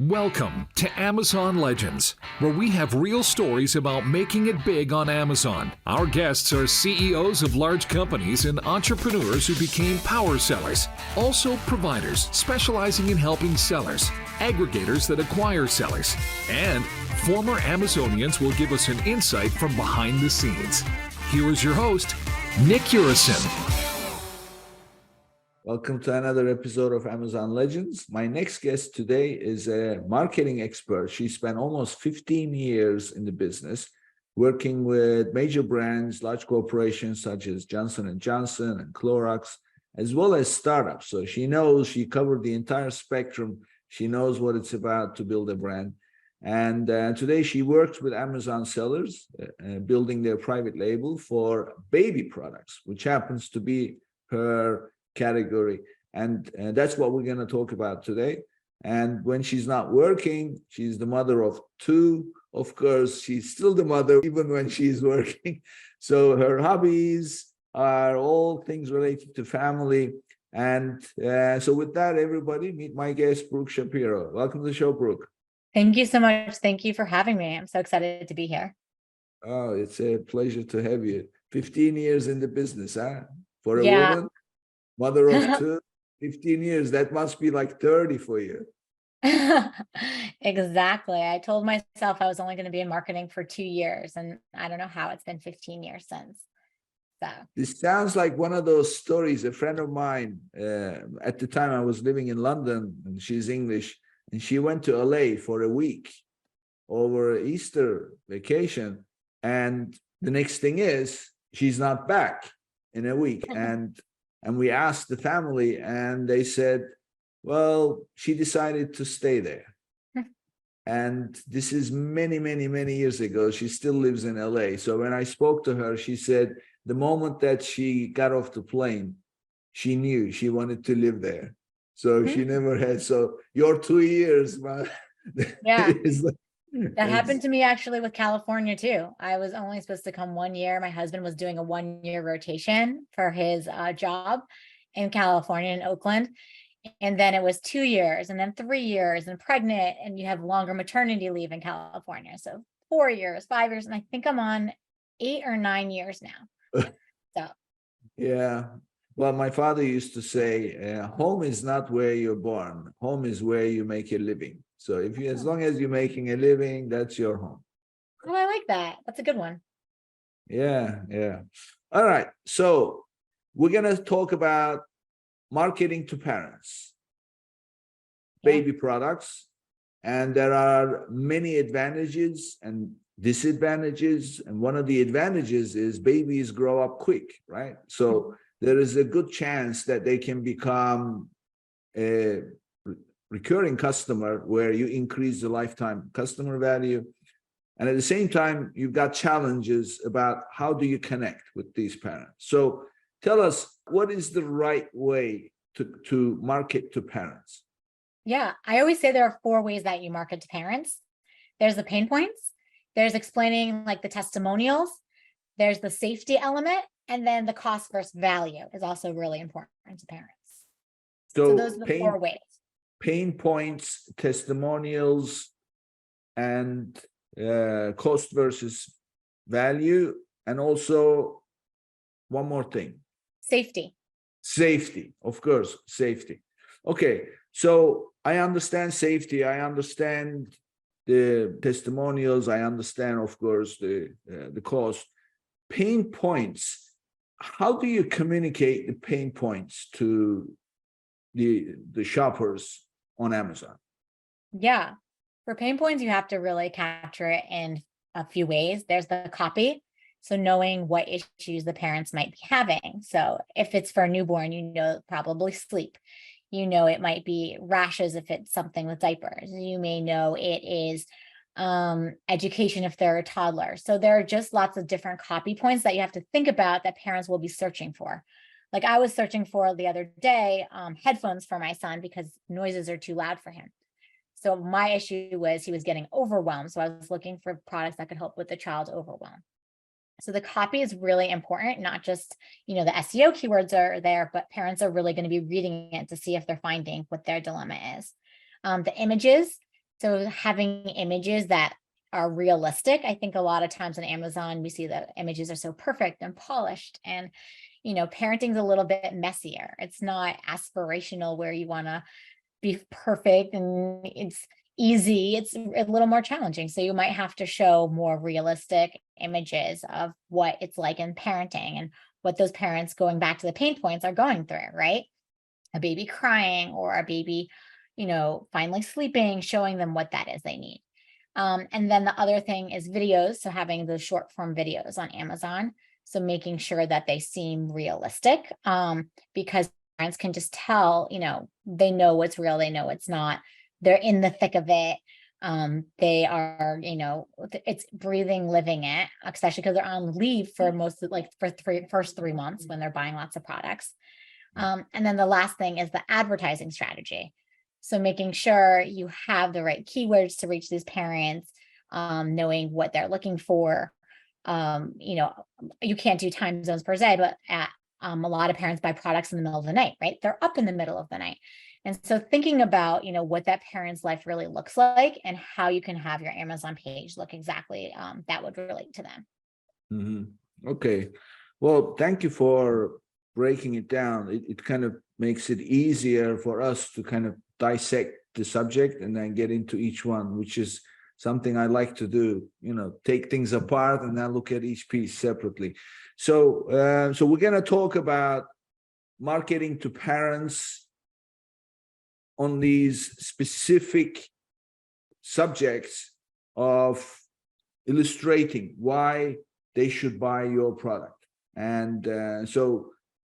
Welcome to Amazon Legends, where we have real stories about making it big on Amazon. Our guests are CEOs of large companies and entrepreneurs who became power sellers, also providers specializing in helping sellers, aggregators that acquire sellers, and former Amazonians will give us an insight from behind the scenes. Here is your host, Nick Urison. Welcome to another episode of Amazon Legends. My next guest today is a marketing expert. She spent almost 15 years in the business, working with major brands, large corporations such as Johnson & Johnson and Clorox, as well as startups. So she covered the entire spectrum. She knows what it's about to build a brand. And today she works with Amazon sellers, building their private label for baby products, which happens to be her category, and that's what we're going to talk about today. And when she's not working, she's the mother of two. Of course, she's still the mother even when she's working. So her hobbies are all things related to family. And so with that, everybody, meet my guest, Brooke Shapiro. Welcome to the show, Brooke. Thank you so much. Thank you for having me. I'm so excited to be here. Oh, it's a pleasure to have you. 15 years in the business, huh? For a woman. Mother of two, 15 years. That must be like 30 for you. Exactly. I told myself I was only going to be in marketing for 2 years, and I don't know how it's been 15 years since. So this sounds like one of those stories. A friend of mine, at the time I was living in London, and she's English, and she went to LA for a week over Easter vacation. And the next thing is she's not back in a week. And we asked the family, and they said, well, she decided to stay there. And this is many, many, many years ago. She still lives in LA. So when I spoke to her, she said the moment that she got off the plane, she knew she wanted to live there. So she never had. So your 2 years, yeah. That happened to me actually with California too. I was only supposed to come 1 year. My husband was doing a 1-year rotation for his job in California, in Oakland. And then it was 2 years and then 3 years and pregnant, and you have longer maternity leave in California. So 4 years, 5 years. And I think I'm on 8 or 9 years now. So. Yeah. Well, my father used to say, home is not where you're born. Home is where you make a living. So as long as you're making a living, that's your home. Oh, I like that. That's a good one. Yeah. All right. So we're going to talk about marketing to parents, baby products. And there are many advantages and disadvantages. And one of the advantages is babies grow up quick, right? So there is a good chance that they can become a recurring customer where you increase the lifetime customer value. And at the same time, you've got challenges about how do you connect with these parents. So tell us, what is the right way to market to parents? Yeah, I always say there are 4 ways that you market to parents. There's the pain points, there's explaining like the testimonials, there's the safety element, and then the cost versus value is also really important to parents. So those are the 4 ways. Pain points, testimonials, and cost versus value, and also one more thing. Safety, of course, safety. Okay, so I understand safety. I understand the testimonials. I understand, of course, the cost. Pain points. How do you communicate the pain points to the shoppers on Amazon? Yeah, for pain points, you have to really capture it in a few ways. There's the copy. So knowing what issues the parents might be having. So if it's for a newborn, probably sleep. It might be rashes if it's something with diapers. You may know it is education if they're a toddler. So there are just lots of different copy points that you have to think about that parents will be searching for. Like I was searching for the other day, headphones for my son because noises are too loud for him. So my issue was he was getting overwhelmed. So I was looking for products that could help with the child's overwhelm. So the copy is really important, not just, the SEO keywords are there, but parents are really going to be reading it to see if they're finding what their dilemma is. The images, So having images that are realistic. I think a lot of times on Amazon, we see the images are so perfect and polished, and parenting's a little bit messier. It's not aspirational where you want to be perfect and it's easy. It's a little more challenging. So you might have to show more realistic images of what it's like in parenting and what those parents, going back to the pain points, are going through, right? A baby crying or a baby, finally sleeping, showing them what that is they need. And then the other thing is videos. So having those short form videos on Amazon. So making sure that they seem realistic, because parents can just tell, they know what's real, they know it's not. They're in the thick of it. They are, it's breathing, living it, especially because they're on leave for most of, like, for first 3 months when they're buying lots of products. And then the last thing is the advertising strategy. So making sure you have the right keywords to reach these parents, knowing what they're looking for. You can't do time zones per se, but a lot of parents buy products in the middle of the night, right? They're up in the middle of the night. And so thinking about, what that parent's life really looks like and how you can have your Amazon page look exactly that would relate to them. Mm-hmm. Okay. Well, thank you for breaking it down. It kind of makes it easier for us to kind of dissect the subject and then get into each one, which is something I like to do, take things apart and then look at each piece separately. So we're going to talk about marketing to parents on these specific subjects of illustrating why they should buy your product. And so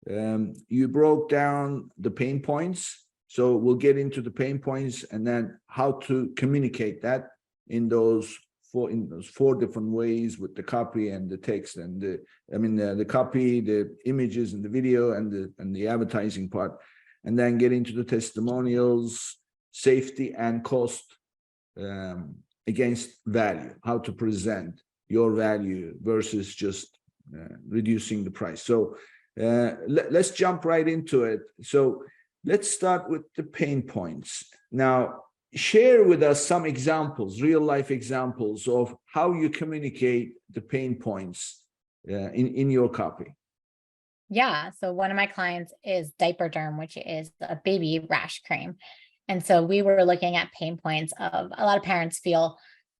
you broke down the pain points. So we'll get into the pain points and then how to communicate that in those four different ways, with the copy and the text and the copy, the images and the video and the advertising part, and then get into the testimonials, safety and cost against value, how to present your value versus just reducing the price. So let's jump right into it. So let's start with the pain points. Now, share with us some examples, real life examples of how you communicate the pain points in your copy. Yeah. So one of my clients is Diaper Derm, which is a baby rash cream. And so we were looking at pain points of a lot of parents feel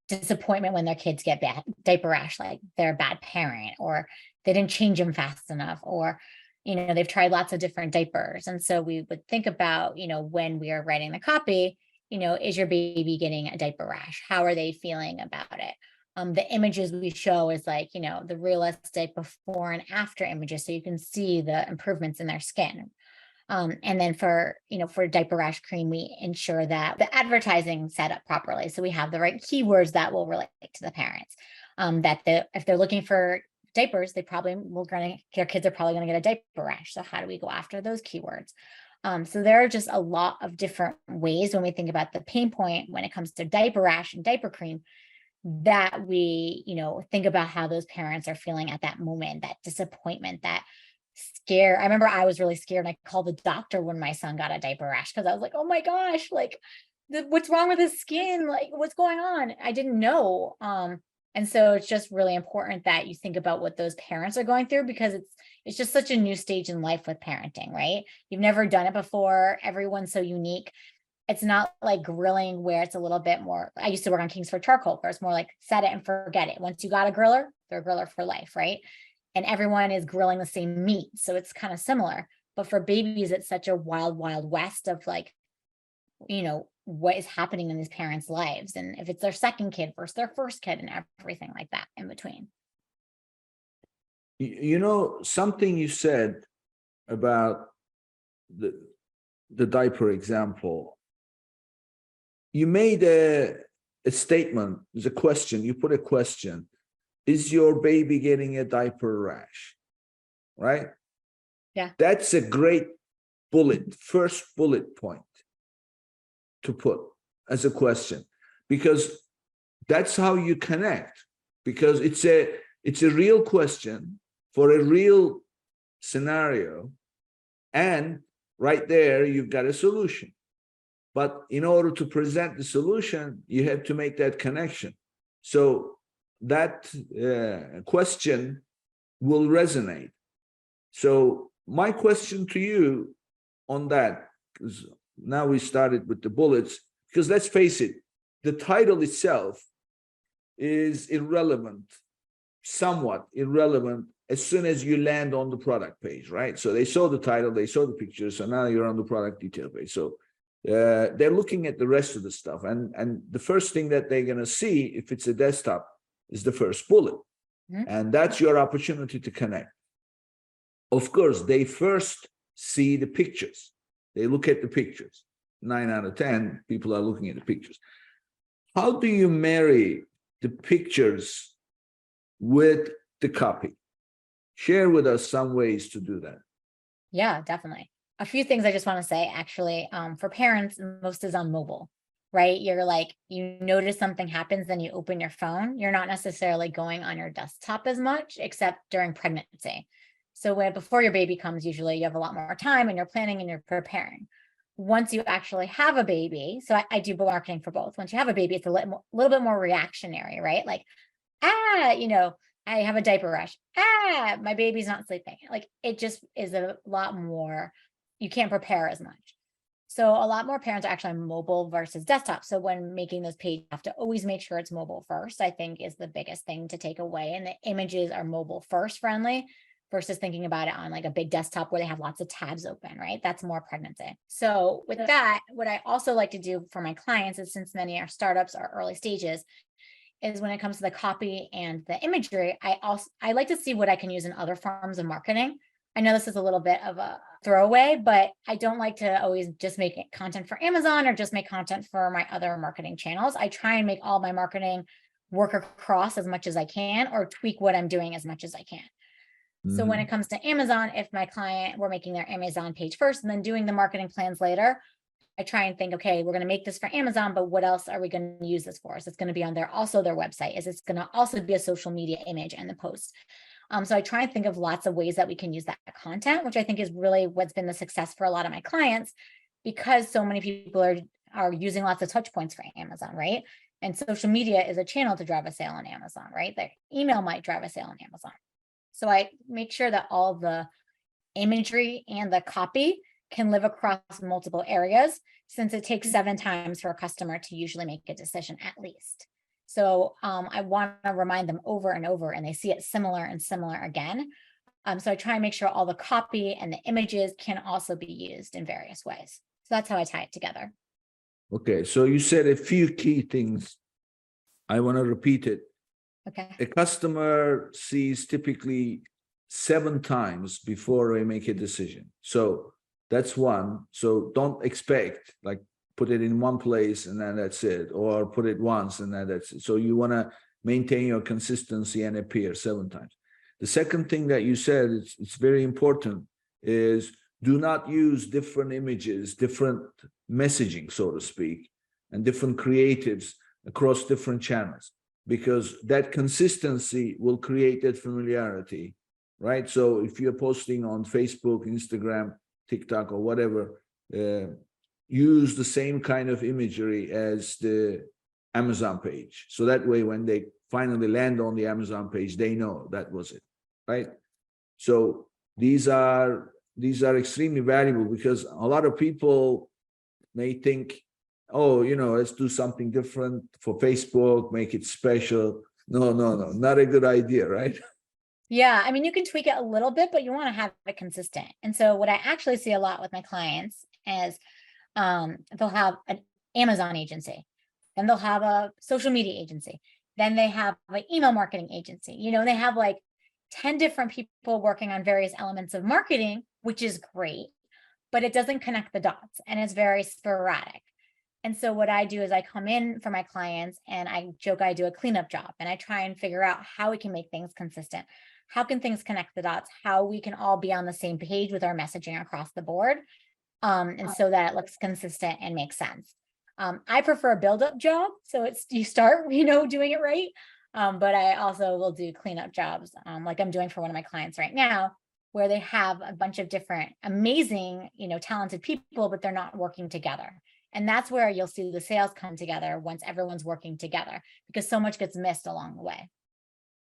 disappointment when their kids get bad diaper rash, like they're a bad parent, or they didn't change them fast enough, or they've tried lots of different diapers. And so we would think about, when we are writing the copy, is your baby getting a diaper rash? How are they feeling about it? The images we show is like, the realistic before and after images, so you can see the improvements in their skin. And then for diaper rash cream, we ensure that the advertising set up properly. So we have the right keywords that will relate to the parents. If they're looking for diapers, their kids are probably going to get a diaper rash. So how do we go after those keywords? So there are just a lot of different ways when we think about the pain point when it comes to diaper rash and diaper cream, that we, think about how those parents are feeling at that moment, that disappointment, that scare. I remember I was really scared. I called the doctor when my son got a diaper rash because I was like, oh my gosh, like what's wrong with his skin? Like what's going on? I didn't know. And so it's just really important that you think about what those parents are going through, because it's just such a new stage in life with parenting, right? You've never done it before. Everyone's so unique. It's not like grilling where it's a little bit more. I used to work on Kingsford charcoal, where it's more like set it and forget it. Once you got a griller, they're a griller for life, right? And everyone is grilling the same meat. So it's kind of similar. But for babies, it's such a wild, wild west of like, what is happening in these parents' lives. And if it's their second kid versus their first kid and everything like that in between. Something you said about the diaper example, you made a statement, there's a question, you put a question, is your baby getting a diaper rash? Right? Yeah. That's a great first bullet point to put as a question, because that's how you connect, because it's a real question for a real scenario, and right there you've got a solution. But in order to present the solution, you have to make that connection. So that question will resonate. So my question to you on that, because now we started with the bullets, because let's face it, the title itself is irrelevant, somewhat irrelevant, as soon as you land on the product page, right? So they saw the title, they saw the pictures, so now you're on the product detail page. So they're looking at the rest of the stuff. And the first thing that they're going to see, if it's a desktop, is the first bullet. And that's your opportunity to connect. Of course, they first see the pictures. They look at the pictures. 9 out of 10 people are looking at the pictures. How do you marry the pictures with the copy? Share with us some ways to do that. Yeah, definitely. A few things I just want to say, actually, for parents, most is on mobile, right? You're like, you notice something happens, then you open your phone. You're not necessarily going on your desktop as much, except during pregnancy. So before your baby comes, usually you have a lot more time and you're planning and you're preparing. Once you actually have a baby, so I do marketing for both. Once you have a baby, it's a little bit more reactionary, right? Like, I have a diaper rush. My baby's not sleeping. Like, it just is a lot more, you can't prepare as much. So a lot more parents are actually on mobile versus desktop. So when making those pages, you have to always make sure it's mobile first, I think is the biggest thing to take away. And the images are mobile first friendly versus thinking about it on like a big desktop where they have lots of tabs open, right? That's more pregnancy. So with that, what I also like to do for my clients is, since many are startups or early stages, is when it comes to the copy and the imagery, I like to see what I can use in other forms of marketing. I know this is a little bit of a throwaway, but I don't like to always just make content for Amazon or just make content for my other marketing channels. I try and make all my marketing work across as much as I can, or tweak what I'm doing as much as I can. So when it comes to Amazon, if my client, we're making their Amazon page first and then doing the marketing plans later, I try and think, okay, we're going to make this for Amazon, but what else are we going to use this for? Is it's going to be on their website? Is it's going to also be a social media image and the post? So I try and think of lots of ways that we can use that content, which I think is really what's been the success for a lot of my clients, because so many people are using lots of touch points for Amazon, right? And social media is a channel to drive a sale on Amazon, right? Their email might drive a sale on Amazon. So I make sure that all the imagery and the copy can live across multiple areas, since it takes 7 times for a customer to usually make a decision at least. So I want to remind them over and over, and they see it similar and similar again. So I try and make sure all the copy and the images can also be used in various ways. So that's how I tie it together. Okay, so you said a few key things. I want to repeat it. Okay. A customer sees typically 7 times before they make a decision. So that's one. So don't expect, like, put it in one place and then that's it, or put it once and then that's it. So you want to maintain your consistency and appear 7 times. The second thing that you said, it's very important, is do not use different images, different messaging, so to speak, and different creatives across different channels, because that consistency will create that familiarity, right? So if you're posting on Facebook, Instagram, TikTok, or whatever, use the same kind of imagery as the Amazon page. So that way, when they finally land on the Amazon page, they know that was it, right? So these are extremely valuable, because a lot of people may think, oh, let's do something different for Facebook, make it special. No, not a good idea, right? Yeah, I mean, you can tweak it a little bit, but you want to have it consistent. And so what I actually see a lot with my clients is they'll have an Amazon agency, then they'll have a social media agency, then they have an email marketing agency. They have like 10 different people working on various elements of marketing, which is great, but it doesn't connect the dots and it's very sporadic. And so what I do is I come in for my clients and I joke I do a cleanup job, and I try and figure out how we can make things consistent. How can things connect the dots? How we can all be on the same page with our messaging across the board, and so that it looks consistent and makes sense. I prefer a build-up job, so you start, doing it right. But I also will do cleanup jobs, like I'm doing for one of my clients right now, where they have a bunch of different amazing, talented people, but they're not working together. And that's where you'll see the sales come together once everyone's working together, because so much gets missed along the way.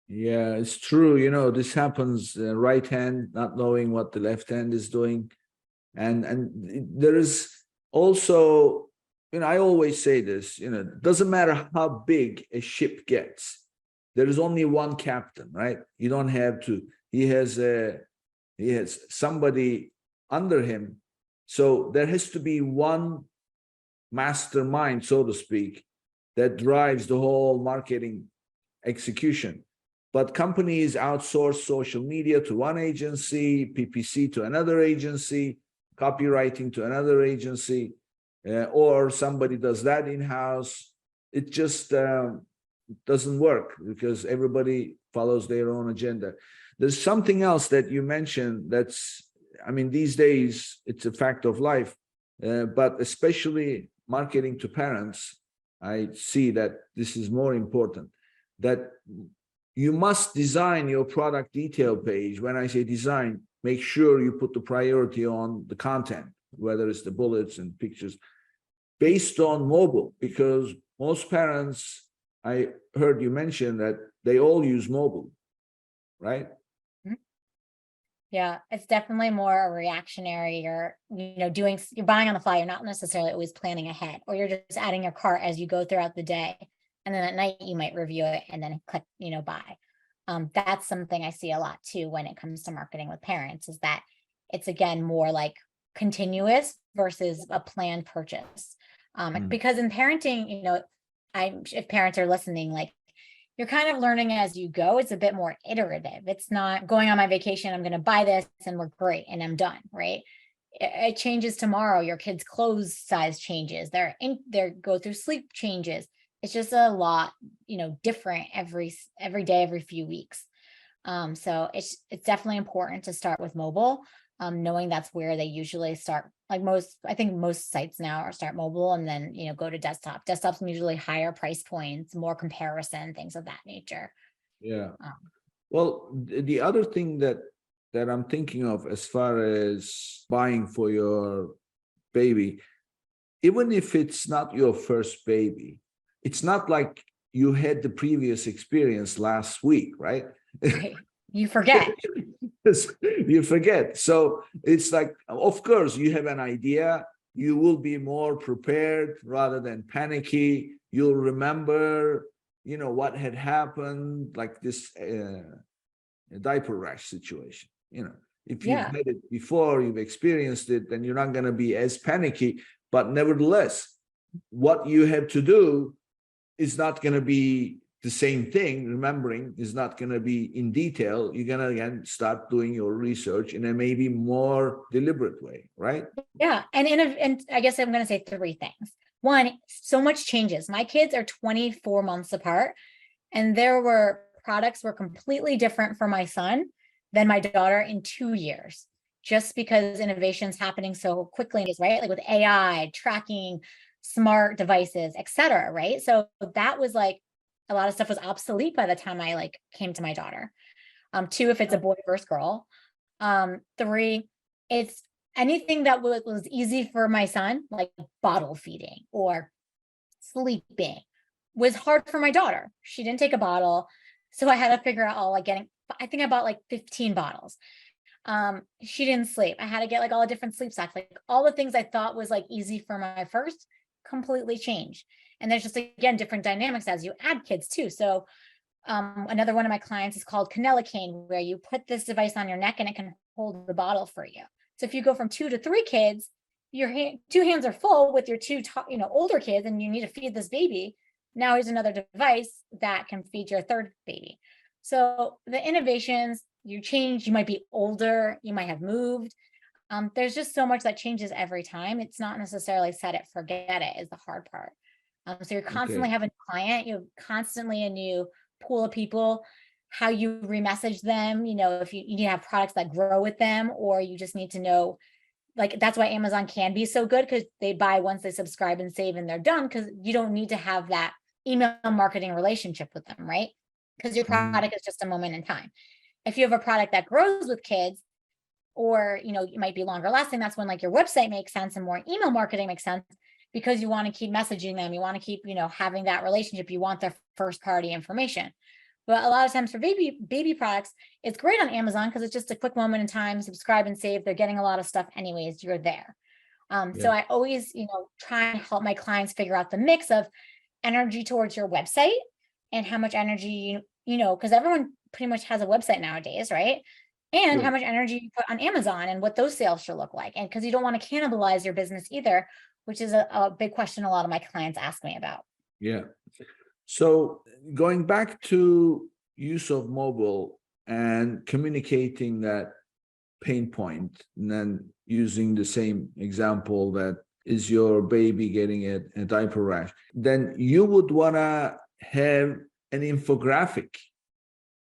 Yeah, it's true. You know, this happens, right hand not knowing what the left hand is doing. And there is also, you know, I always say this, you know, it doesn't matter how big a ship gets. There is only one captain, right? You don't have to, he has somebody under him. So there has to be one mastermind, so to speak, that drives the whole marketing execution. But companies outsource social media to one agency, PPC to another agency, copywriting to another agency, or somebody does that in-house. It just doesn't work because everybody follows their own agenda. There's something else that you mentioned that's, I mean, these days it's a fact of life, but especially marketing to parents, I see that this is more important, that you must design your product detail page. When I say design, make sure you put the priority on the content, whether it's the bullets and pictures, based on mobile, because most parents, I heard you mention that they all use mobile, right? Yeah, it's definitely more a reactionary, or, you know, you're buying on the fly. You're not necessarily always planning ahead, or you're just adding your cart as you go throughout the day. And then at night you might review it and then click, you know, buy. That's something I see a lot too when it comes to marketing with parents, is that it's, again, more like continuous versus a planned purchase. Because in parenting, you know, if parents are listening, like, you're kind of learning as you go. It's a bit more iterative. It's not going on my vacation, I'm going to buy this and we're great and I'm done, right? It changes tomorrow. Your kid's clothes size changes. Their go through sleep changes. It's just a lot, you know, different every day, every few weeks. So it's definitely important to start with mobile, knowing that's where they usually start. Like I think most sites now start mobile and then, you know, go to desktop. Desktop's usually higher price points, more comparison, things of that nature. Yeah. Well, the other thing that I'm thinking of as far as buying for your baby, even if it's not your first baby, it's not like you had the previous experience last week, right? Right. You forget. You forget. So it's like, of course, you have an idea. You will be more prepared rather than panicky. You'll remember, you know, what had happened, like this diaper rash situation. You know, if you've had it before, you've experienced it, then you're not going to be as panicky. But nevertheless, what you have to do is not going to be the same thing. Remembering is not going to be in detail. You're going to, again, start doing your research in a maybe more deliberate way, right? Yeah. And I guess I'm going to say three things. One, so much changes. My kids are 24 months apart, and products were completely different for my son than my daughter in 2 years, just because innovation's happening so quickly, right? Like with AI, tracking, smart devices, et cetera, right? So that was like, a lot of stuff was obsolete by the time I came to my daughter. Two, if it's a boy versus girl. Three, it's anything that was easy for my son, like bottle feeding or sleeping, was hard for my daughter. She didn't take a bottle. So I had to figure out I think I bought 15 bottles. She didn't sleep. I had to get all the different sleep sacks, all the things I thought was easy for my first completely changed. And there's just, again, different dynamics as you add kids too. So another one of my clients is called Canella Cane, where you put this device on your neck and it can hold the bottle for you. So if you go from 2 to 3 kids, your two hands are full with your two older kids, and you need to feed this baby. Now here's another device that can feed your third baby. So the innovations, you change, you might be older, you might have moved. There's just so much that changes every time. It's not necessarily set it, forget it is the hard part. So you're constantly having a client, you have constantly a new pool of people, how you remessage them, if you need to have products that grow with them, or you just need to know, that's why Amazon can be so good, because they buy once they subscribe and save and they're done, because you don't need to have that email marketing relationship with them, right? Because your product is just a moment in time. If you have a product that grows with kids, or it might be longer lasting, that's when your website makes sense and more email marketing makes sense. because you want to keep messaging them. You want to keep, having that relationship. You want their first party information. But a lot of times for baby products, it's great on Amazon because it's just a quick moment in time, subscribe and save. They're getting a lot of stuff anyways, you're there. So I always, try and help my clients figure out the mix of energy towards your website and how much energy, because everyone pretty much has a website nowadays, right? And how much energy you put on Amazon and what those sales should look like. And because you don't want to cannibalize your business either, which is a big question a lot of my clients ask me about. Yeah. So going back to use of mobile and communicating that pain point, and then using the same example that is your baby getting a diaper rash, then you would want to have an infographic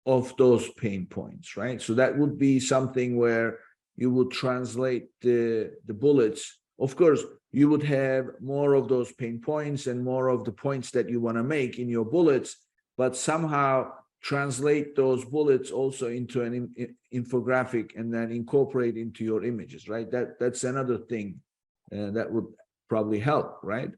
of those pain points, right? So that would be something where you would translate the bullets. Of course, you would have more of those pain points and more of the points that you want to make in your bullets, but somehow translate those bullets also into an infographic and then incorporate into your images, right? That's another thing that would probably help, right?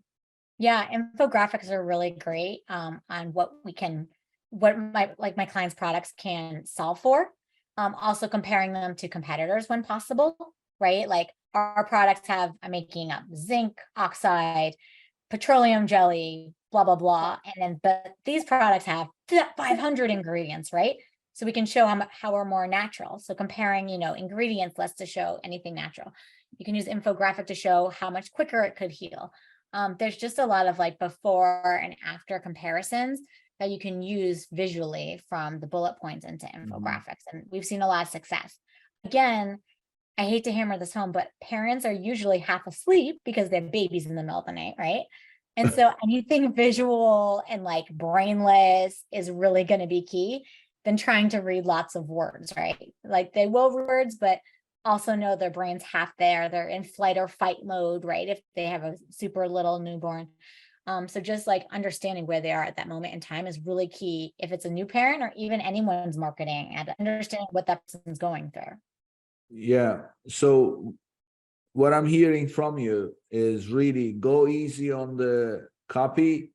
Yeah, infographics are really great on what my clients' products can solve for. Also comparing them to competitors when possible, right? Like our products have, I'm making up zinc oxide, petroleum jelly, blah, blah, blah. But these products have 500 ingredients, right? So we can show how we're more natural. So comparing, ingredients less to show anything natural. You can use infographic to show how much quicker it could heal. There's just a lot of like before and after comparisons that you can use visually from the bullet points into infographics. And we've seen a lot of success. Again, I hate to hammer this home, but parents are usually half asleep because they have babies in the middle of the night, right? And so anything visual and like brainless is really going to be key than trying to read lots of words, right? Like they will read words, but also know their brain's half there. They're in flight or fight mode, right? If they have a super little newborn. So just like understanding where they are at that moment in time is really key if it's a new parent or even anyone's marketing and understanding what that person's going through. Yeah. So what I'm hearing from you is really go easy on the copy,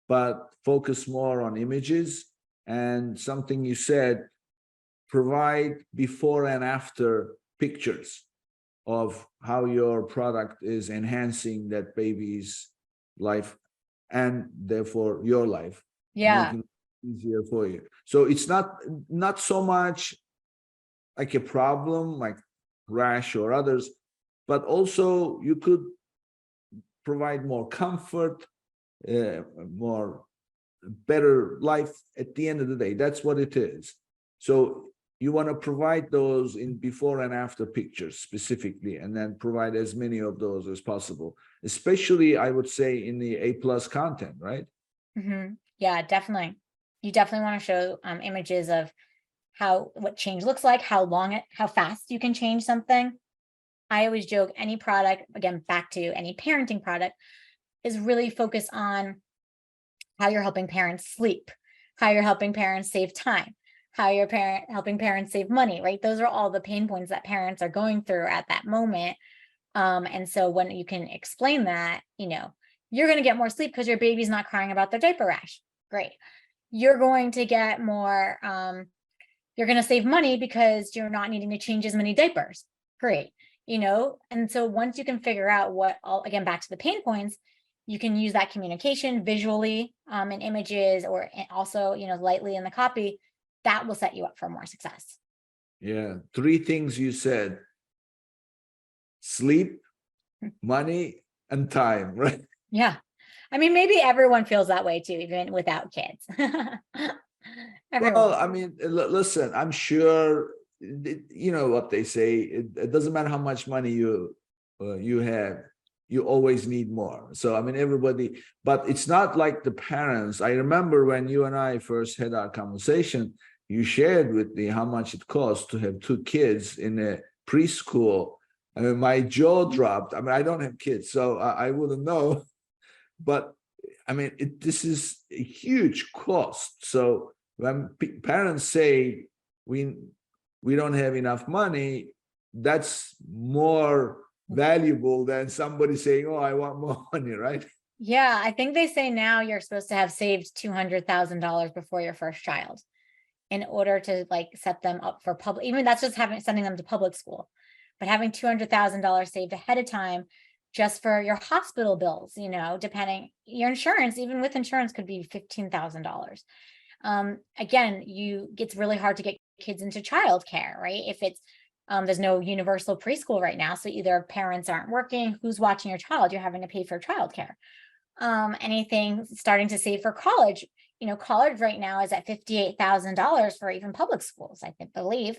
but focus more on images. And something you said, provide before and after pictures of how your product is enhancing that baby's life and therefore your life. Yeah. Making it easier for you. So it's not so much like a problem like rash or others, but also you could provide more comfort, more better life at the end of the day. That's what it is. So you want to provide those in before and after pictures specifically, and then provide as many of those as possible, especially I would say in the A+ content, right? Yeah, definitely. You definitely want to show images of what change looks like, how fast you can change something. I always joke any product, again, back to any parenting product, is really focused on how you're helping parents sleep, how you're helping parents save time, how you're helping parents save money, right? Those are all the pain points that parents are going through at that moment. And so when you can explain that, you're going to get more sleep because your baby's not crying about their diaper rash. Great. You're going to get more, you're going to save money because you're not needing to change as many diapers. Great. And so once you can figure out again, back to the pain points, you can use that communication visually in images or also, lightly in the copy. That will set you up for more success. Yeah. 3 things you said: sleep, money, and time, right? Yeah. I mean, maybe everyone feels that way too, even without kids. Well, I mean, listen, I'm sure, you know what they say, it doesn't matter how much money you have, you always need more. So, I mean, everybody, but it's not like the parents. I remember when you and I first had our conversation, you shared with me how much it costs to have 2 kids in a preschool. I mean, my jaw dropped. I mean, I don't have kids, so I wouldn't know. But I mean, this is a huge cost. So when parents say we don't have enough money, that's more valuable than somebody saying, oh, I want more money, right? Yeah, I think they say now you're supposed to have saved $200,000 before your first child in order to like set them up for public, even that's just sending them to public school, but having $200,000 saved ahead of time just for your hospital bills, depending your insurance, even with insurance could be $15,000. Again, it's really hard to get kids into childcare, right? If it's there's no universal preschool right now, so either parents aren't working, who's watching your child, you're having to pay for childcare. Anything starting to save for college, college right now is at $58,000 for even public schools, I believe.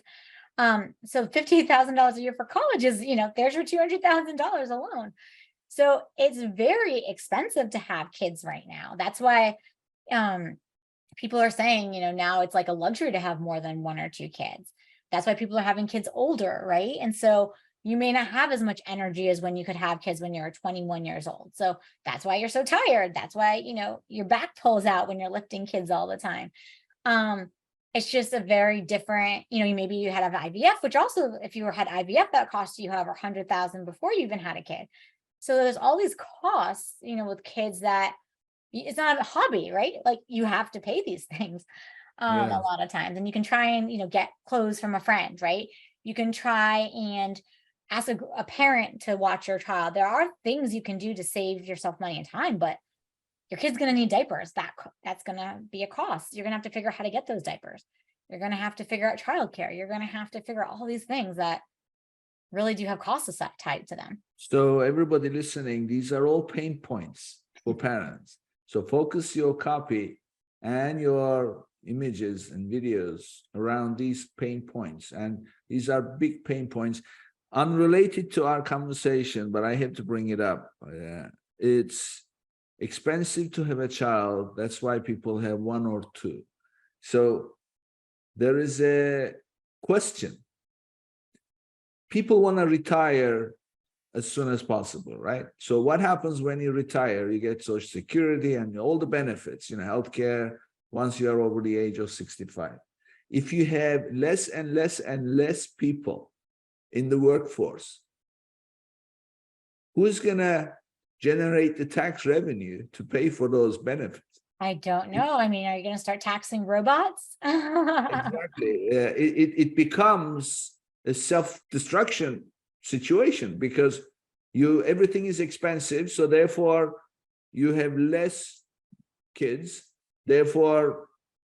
So $58,000 a year for college is, there's your $200,000 alone. So it's very expensive to have kids right now. That's why people are saying, now it's like a luxury to have more than one or two kids. That's why people are having kids older, right? And so you may not have as much energy as when you could have kids when you're 21 years old. So that's why you're so tired. That's why, your back pulls out when you're lifting kids all the time. It's just a very different, maybe you had IVF, which also, if you had IVF, that cost you over $100,000 before you even had a kid. So there's all these costs, with kids that it's not a hobby, right? Like you have to pay these things a lot of times, and you can try and, get clothes from a friend, right? You can try and ask a parent to watch your child. There are things you can do to save yourself money and time, but your kid's going to need diapers. That's going to be a cost. You're going to have to figure out how to get those diapers. You're going to have to figure out childcare. You're going to have to figure out all these things that really do have costs tied to them. So everybody listening, these are all pain points for parents. So focus your copy and your images and videos around these pain points. And these are big pain points unrelated to our conversation, but I have to bring it up. It's expensive to have a child. That's why people have one or two. So there is a question. People want to retire as soon as possible, right? So what happens when you retire? You get Social Security and all the benefits, healthcare, once you are over the age of 65. If you have less and less and less people in the workforce, who's going to generate the tax revenue to pay for those benefits? I don't know. I mean, are you going to start taxing robots? Exactly. It becomes a self-destruction situation because everything is expensive. So therefore, you have less kids. Therefore,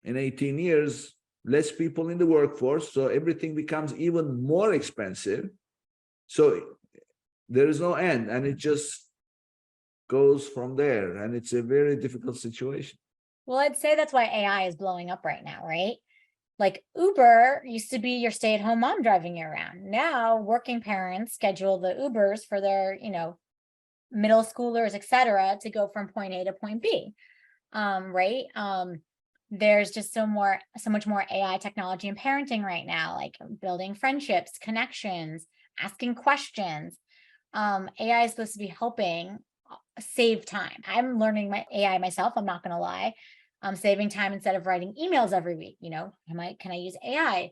in 18 years, less people in the workforce. So everything becomes even more expensive. So there is no end, and it just goes from there. And it's a very difficult situation. Well, I'd say that's why AI is blowing up right now, right? Like Uber used to be your stay-at-home mom driving you around. Now working parents schedule the Ubers for their, middle schoolers, et cetera, to go from point A to point B. Right. There's just so much more AI technology in parenting right now, like building friendships, connections, asking questions. AI is supposed to be helping save time. I'm learning my AI myself. I'm not going to lie. I'm saving time instead of writing emails every week. Can I use AI?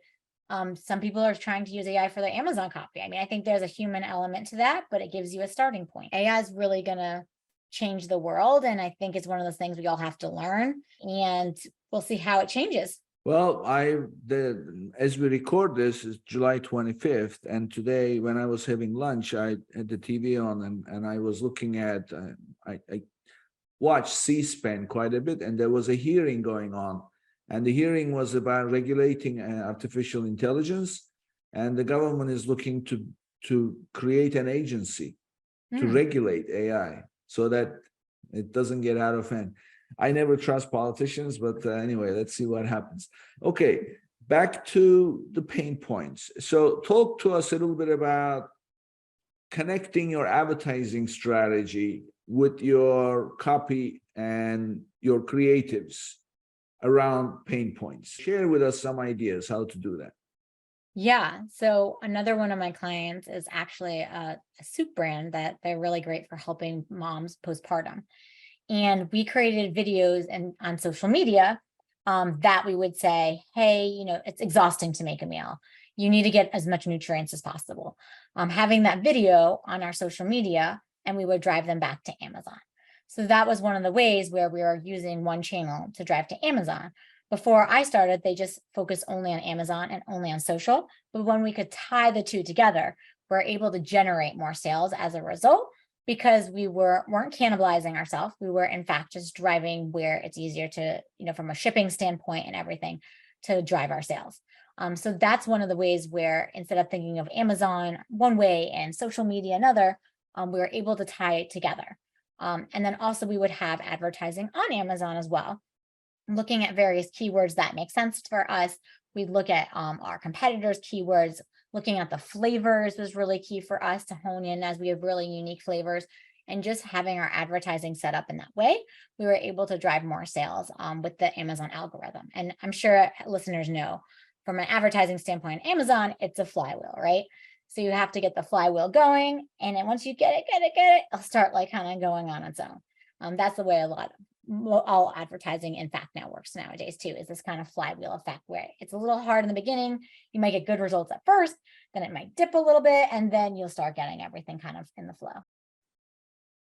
Some people are trying to use AI for their Amazon copy. I mean, I think there's a human element to that, but it gives you a starting point. AI is really going to change the world. And I think it's one of those things we all have to learn, and we'll see how it changes. Well, as we record this is July 25th. And today when I was having lunch, I had the TV on and I was looking at, I watched C-SPAN quite a bit, and there was a hearing going on. And the hearing was about regulating artificial intelligence. And the government is looking to create an agency to regulate AI so that it doesn't get out of hand. I never trust politicians, but anyway, let's see what happens. Okay, back to the pain points. So talk to us a little bit about connecting your advertising strategy with your copy and your creatives around pain points. Share with us some ideas how to do that. Yeah. So another one of my clients is actually a soup brand that they're really great for helping moms postpartum. And we created videos on social media that we would say, hey, it's exhausting to make a meal. you need to get as much nutrients as possible. Having that video on our social media, and we would drive them back to Amazon. So that was one of the ways where we were using one channel to drive to Amazon. Before I started, they just focused only on Amazon and only on social. But when we could tie the two together, we're able to generate more sales as a result, because we weren't cannibalizing ourselves. We were in fact just driving where it's easier to, from a shipping standpoint and everything, to drive our sales. So that's one of the ways where, instead of thinking of Amazon one way and social media another, we were able to tie it together. And then also we would have advertising on Amazon as well, looking at various keywords that make sense for us. We'd look at our competitors' keywords. Looking at the flavors was really key for us to hone in, as we have really unique flavors, and just having our advertising set up in that way, we were able to drive more sales with the Amazon algorithm. And I'm sure listeners know, from an advertising standpoint, Amazon, it's a flywheel, right? So you have to get the flywheel going, and then once you get it, it'll start like kind of going on its own. That's the way all advertising in fact now works nowadays too, is this kind of flywheel effect, where it's a little hard in the beginning. You might get good results at first, then it might dip a little bit, and then you'll start getting everything kind of in the flow.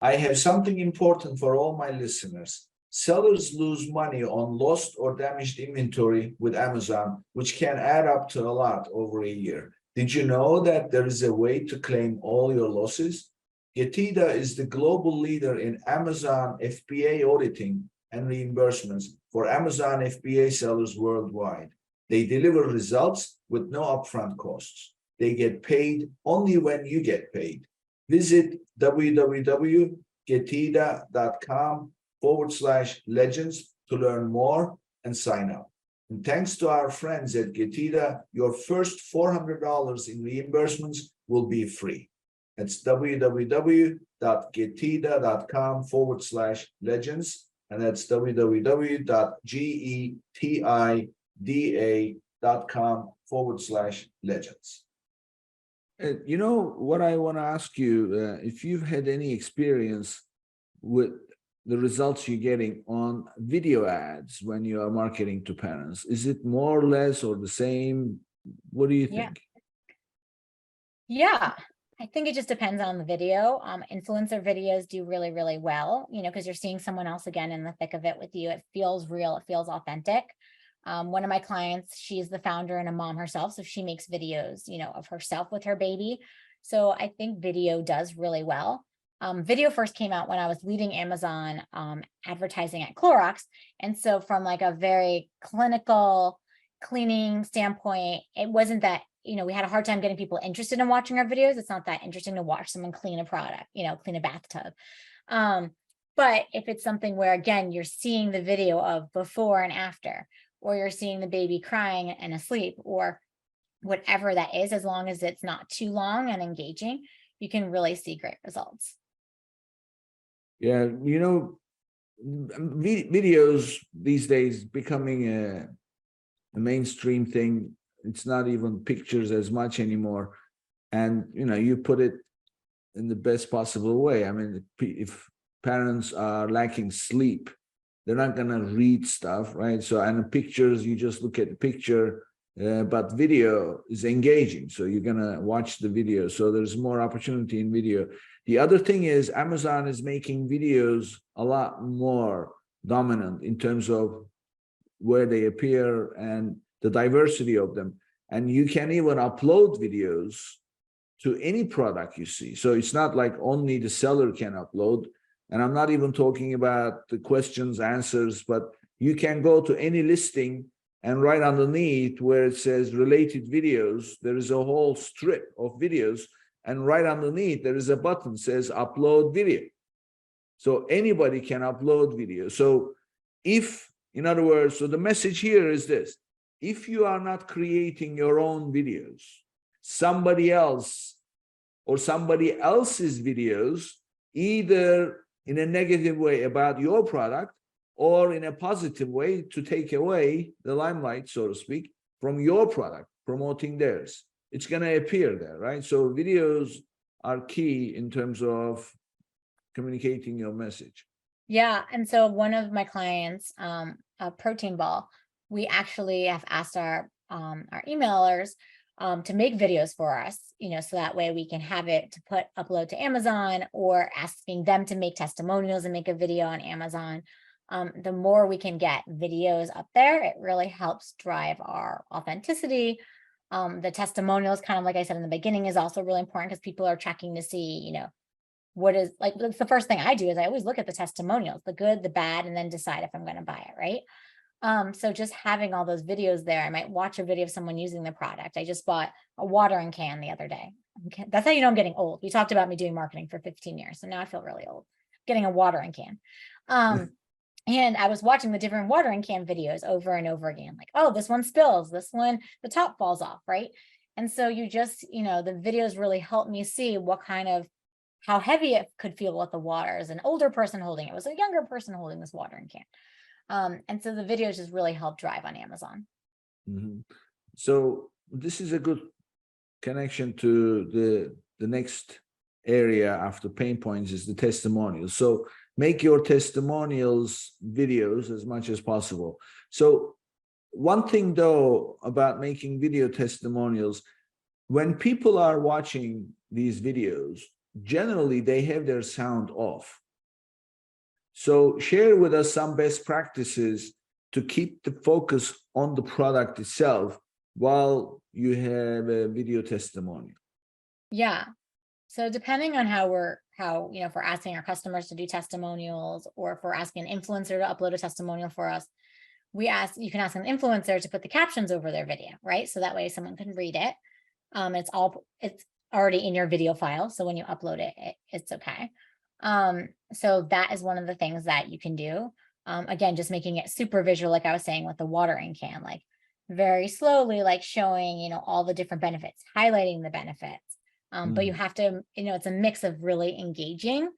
I have something important for all my listeners. Sellers lose money on lost or damaged inventory with Amazon, which can add up to a lot over a year. Did you know that there is a way to claim all your losses? Getida is the global leader in Amazon FBA auditing and reimbursements for Amazon FBA sellers worldwide. They deliver results with no upfront costs. They get paid only when you get paid. Visit www.getida.com/legends to learn more and sign up. And thanks to our friends at Getida, your first $400 in reimbursements will be free. That's www.getida.com/legends, and that's www.getida.com/legends. You know what I want to ask you, if you've had any experience with the results you're getting on video ads when you are marketing to parents, is it more or less or the same? What do you think? Yeah, I think it just depends on the video. Influencer videos do really, really well, because you're seeing someone else again in the thick of it with you. It feels real. It feels authentic. One of my clients, she's the founder and a mom herself, so she makes videos, of herself with her baby. So I think video does really well. Video first came out when I was leading Amazon advertising at Clorox. And so from like a very clinical cleaning standpoint, it wasn't that, we had a hard time getting people interested in watching our videos. It's not that interesting to watch someone clean a product, clean a bathtub. But if it's something where, again, you're seeing the video of before and after, or you're seeing the baby crying and asleep, or whatever that is, as long as it's not too long and engaging, you can really see great results. Yeah, videos these days becoming a mainstream thing. It's not even pictures as much anymore. And, you put it in the best possible way. I mean, if parents are lacking sleep, they're not going to read stuff, right? So, and pictures, you just look at the picture, but video is engaging. So you're going to watch the video. So there's more opportunity in video. The other thing is Amazon is making videos a lot more dominant in terms of where they appear and the diversity of them. And you can even upload videos to any product you see. So it's not like only the seller can upload. And I'm not even talking about the questions, answers, but you can go to any listing, and right underneath where it says related videos, there is a whole strip of videos. And right underneath, there is a button that says upload video. So anybody can upload video. So in other words, so the message here is this: if you are not creating your own videos, somebody else or somebody else's videos, either in a negative way about your product or in a positive way to take away the limelight, so to speak, from your product, promoting theirs, it's going to appear there, right? So videos are key in terms of communicating your message. Yeah. And so one of my clients, a protein ball, we actually have asked our emailers, to make videos for us, so that way we can have it to upload to Amazon, or asking them to make testimonials and make a video on Amazon. The more we can get videos up there, it really helps drive our authenticity. The testimonials, kind of like I said in the beginning, is also really important because people are checking to see, what is, like, that's the first thing I do is I always look at the testimonials, the good, the bad, and then decide if I'm going to buy it, right? So just having all those videos there, I might watch a video of someone using the product. I just bought a watering can the other day. Okay. That's how you know I'm getting old. We talked about me doing marketing for 15 years. So now I feel really old getting a watering can. And I was watching the different watering can videos over and over again, like, oh, this one spills, this one, the top falls off, right? And so you just, the videos really helped me see how heavy it could feel with the water as an older person holding it. It was a younger person holding this watering can. And so the videos just really help drive on Amazon. Mm-hmm. So this is a good connection to the next area after pain points is the testimonials. So make your testimonials videos as much as possible. So one thing though about making video testimonials, when people are watching these videos, generally they have their sound off. So share with us some best practices to keep the focus on the product itself while you have a video testimonial. Yeah. So depending on if we're asking our customers to do testimonials, or if we're asking an influencer to upload a testimonial for us, you can ask an influencer to put the captions over their video, right? So that way someone can read it. It's already in your video file. So when you upload it, it's okay. So that is one of the things that you can do. Again, just making it super visual, like I was saying with the watering can, like very slowly, like showing, all the different benefits, highlighting the benefits. But you have to, it's a mix of really engaging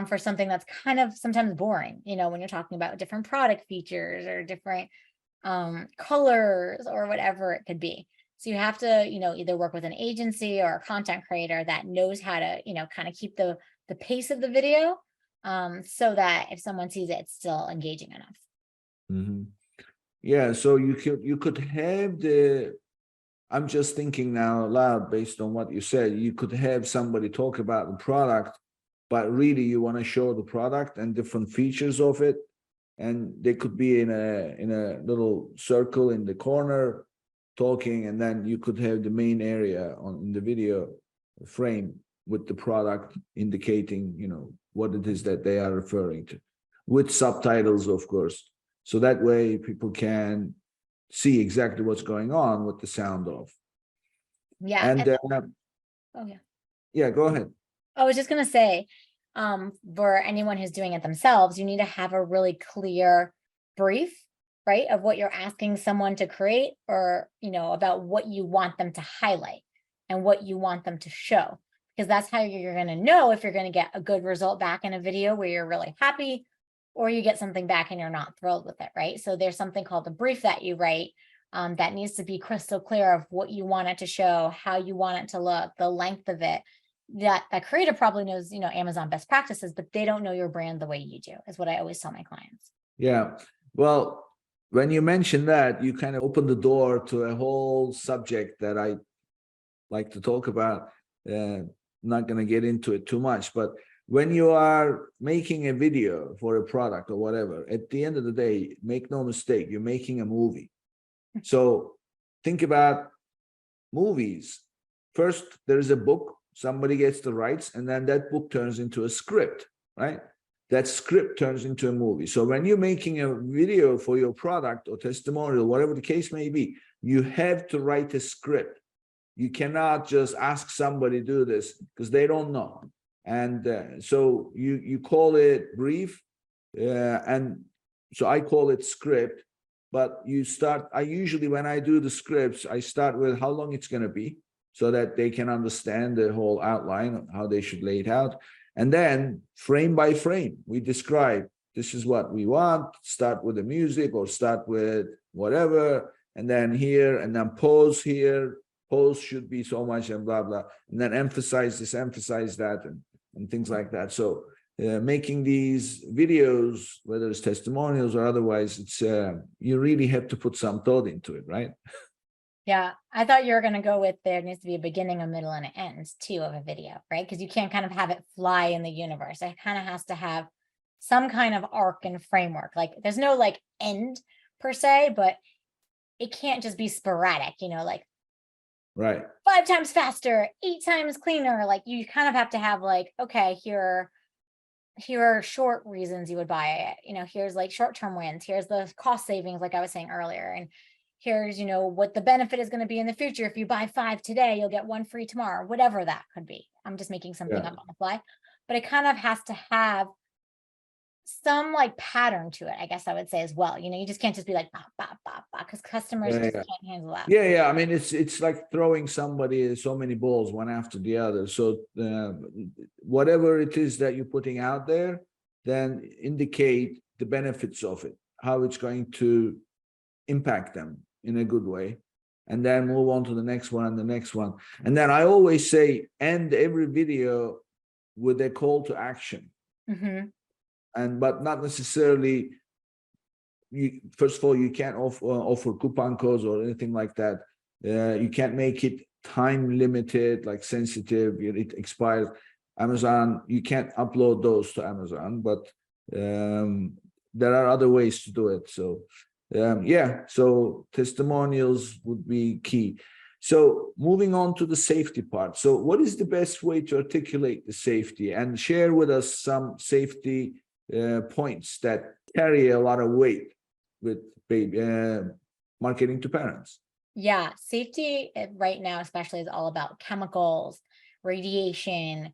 for something that's kind of sometimes boring, when you're talking about different product features or different colors or whatever it could be. So you have to, either work with an agency or a content creator that knows how to, kind of keep the pace of the video so that if someone sees it, it's still engaging enough. Mm-hmm. Yeah, so you could have I'm just thinking now aloud based on what you said, you could have somebody talk about the product, but really you want to show the product and different features of it. And they could be in a little circle in the corner talking, and then you could have the main area in the video frame with the product indicating, what it is that they are referring to, with subtitles, of course. So that way people can see exactly what's going on with the sound off. Yeah. And oh yeah. Yeah, go ahead. I was just going to say, for anyone who's doing it themselves, you need to have a really clear brief, right, of what you're asking someone to create, or, about what you want them to highlight and what you want them to show, because that's how you're going to know if you're going to get a good result back in a video where you're really happy, or you get something back and you're not thrilled with it, right? So there's something called the brief that you write that needs to be crystal clear of what you want it to show, how you want it to look, the length of it. That creator probably knows, Amazon best practices, but they don't know your brand the way you do, is what I always tell my clients. Yeah. Well, when you mention that, you kind of open the door to a whole subject that I like to talk about. Not going to get into it too much, but when you are making a video for a product or whatever, at the end of the day, make no mistake, you're making a movie. So think about movies. First, there is a book, somebody gets the rights, and then that book turns into a script, right? That script turns into a movie. So when you're making a video for your product or testimonial, whatever the case may be, you have to write a script. You cannot just ask somebody to do this because they don't know. And so you call it brief, and so I call it script. But I usually, when I do the scripts, I start with how long it's going to be so that they can understand the whole outline, how they should lay it out. And then frame by frame, we describe, this is what we want, start with the music or start with whatever, and then here, and then pause here, pause should be so much and blah, blah, and then emphasize this, emphasize that, and things like that. So making these videos, whether it's testimonials or otherwise, it's you really have to put some thought into it, right? Yeah, I thought you were going to go with there needs to be a beginning, a middle, and an end too of a video, right? Because you can't kind of have it fly in the universe. It kind of has to have some kind of arc and framework. Like there's no like end per se, but it can't just be sporadic, like Right. 5 times faster, 8 times cleaner. Like you kind of have to have like, okay, here are short reasons you would buy it. Here's like short-term wins. Here's the cost savings, like I was saying earlier. And here's, what the benefit is going to be in the future. If you buy 5 today, you'll get 1 free tomorrow, whatever that could be. I'm just making something Yeah. up on the fly, but it kind of has to have some like pattern to it, I guess I would say as well. You just can't just be like, because customers Yeah, just yeah. can't handle that. Yeah. I mean, it's like throwing somebody so many balls one after the other. So whatever it is that you're putting out there, then indicate the benefits of it, how it's going to impact them in a good way, and then move on to the next one and the next one. And then I always say, end every video with a call to action. Mm-hmm. But not necessarily. First of all, you can't offer coupon codes or anything like that. You can't make it time limited, like sensitive. It expires. Amazon, you can't upload those to Amazon, but there are other ways to do it. So so testimonials would be key. So moving on to the safety part. So what is the best way to articulate the safety, and share with us some safety points that carry a lot of weight with marketing to parents? Yeah, safety right now especially is all about chemicals, radiation,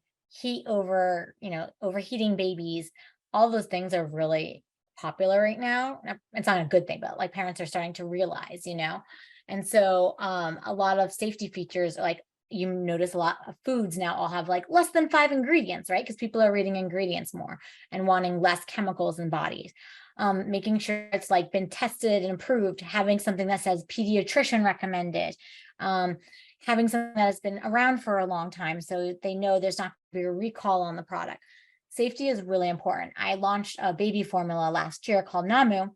overheating babies. All those things are really popular right now. It's not a good thing, but like parents are starting to realize, and so a lot of safety features, like you notice a lot of foods now all have like less than 5 ingredients, right? Because people are reading ingredients more and wanting less chemicals in bodies. Making sure it's like been tested and approved, having something that says pediatrician recommended, having something that has been around for a long time so they know there's not going to be a recall on the product. Safety is really important. I launched a baby formula last year called Namu,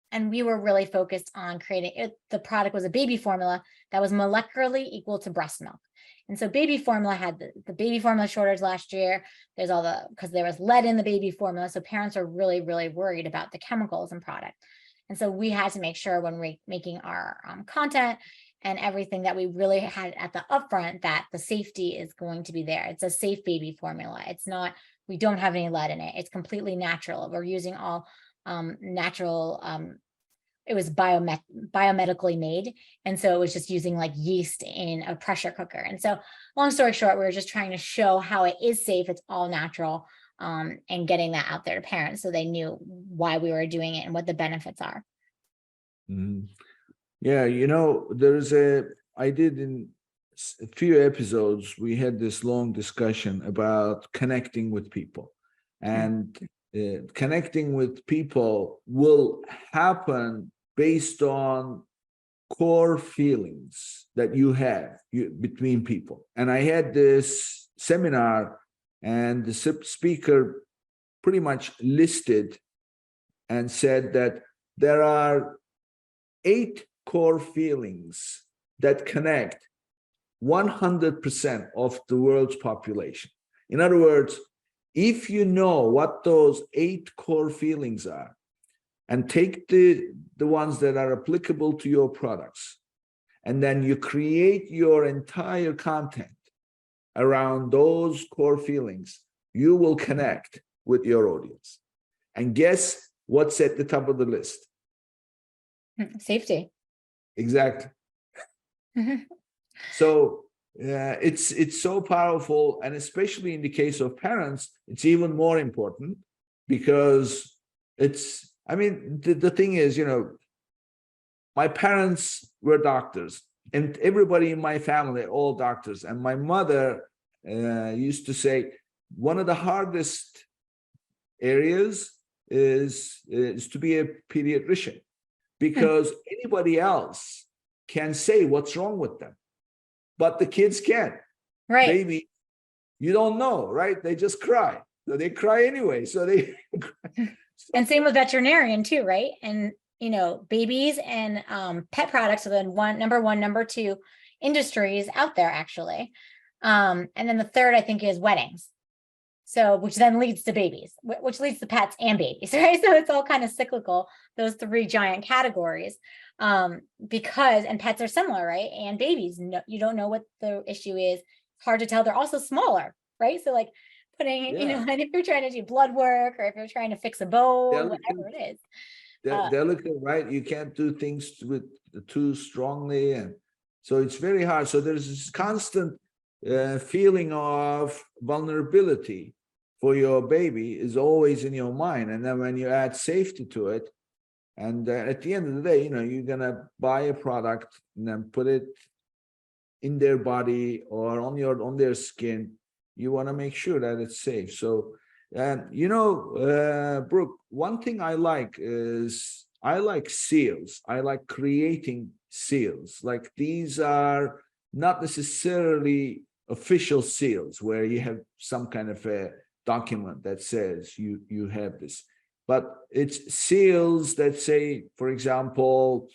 and we were really focused on creating it. The product was a baby formula that was molecularly equal to breast milk. And so baby formula had the baby formula shortage last year. Because there was lead in the baby formula. So parents are really, really worried about the chemicals in product. And so we had to make sure when we're making our content and everything that we really had at the upfront that the safety is going to be there. It's a safe baby formula. We don't have any lead in it. It's completely natural. We're using all natural, it was biomedically made. And so it was just using like yeast in a pressure cooker. And so long story short, we were just trying to show how it is safe. It's all natural, and getting that out there to parents so they knew why we were doing it and what the benefits are. Mm-hmm. Yeah, I did in a few episodes, we had this long discussion about connecting with people. And connecting with people will happen based on core feelings that you have between people. And I had this seminar, and the speaker pretty much listed and said that there are 8 core feelings that connect 100% of the world's population. In other words, if you know what those 8 core feelings are, and take the ones that are applicable to your products, and then you create your entire content around those core feelings, you will connect with your audience. And guess what's at the top of the list? Safety. Exactly. So it's so powerful, and especially in the case of parents, it's even more important, because the thing is, my parents were doctors, and everybody in my family are all doctors. And my mother used to say, one of the hardest areas is to be a pediatrician, because anybody else can say what's wrong with them, but the kids can't. Right. Baby, you don't know, right? They just cry. So they cry anyway. So they and same with veterinarian too, right? And babies and pet products are the number one, number two industries out there, actually. And then the third, I think, is weddings. So, which then leads to babies, which leads to pets and babies, right? So it's all kind of cyclical, those three giant categories. And pets are similar, right? And babies, no, you don't know what the issue is. It's hard to tell. They're also smaller, right? So like putting, and if you're trying to do blood work or if you're trying to fix a bone, whatever it is. Delicate, right? You can't do things with too strongly. And so it's very hard. So there's this constant feeling of vulnerability for your baby is always in your mind. And then when you add safety to it, and at the end of the day, you're going to buy a product and then put it in their body or on their skin. You want to make sure that it's safe. So, Brooke, one thing I like is I like seals. I like creating seals. Like these are not necessarily official seals where you have some kind of a document that says you have this, but it's seals that say, for example,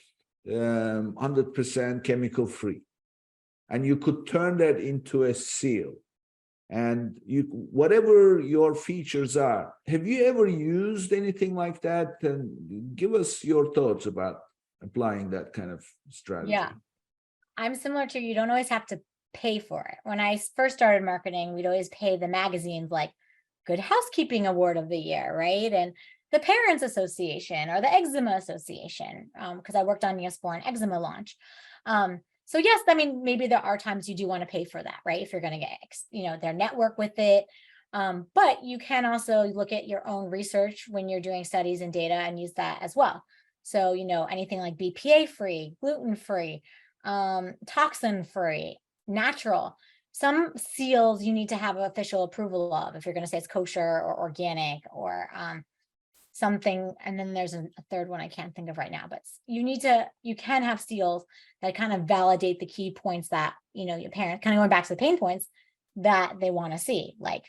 100% chemical free, and you could turn that into a seal. And whatever your features are, have you ever used anything like that? And give us your thoughts about applying that kind of strategy. Yeah, I'm similar to you. You don't always have to pay for it. When I first started marketing, we'd always pay the magazines like Good Housekeeping Award of the Year, right? And the Parents Association or the Eczema Association, because I worked on Neosporin eczema launch. So yes, I mean, maybe there are times you do want to pay for that, right? If you're going to get, their network with it. But you can also look at your own research when you're doing studies and data and use that as well. So, anything like BPA free, gluten free, toxin free, natural. Some seals you need to have official approval of if you're going to say it's kosher or organic or something. And then there's a third one I can't think of right now, but you can have seals that kind of validate the key points that, your parent, kind of going back to the pain points that they want to see, like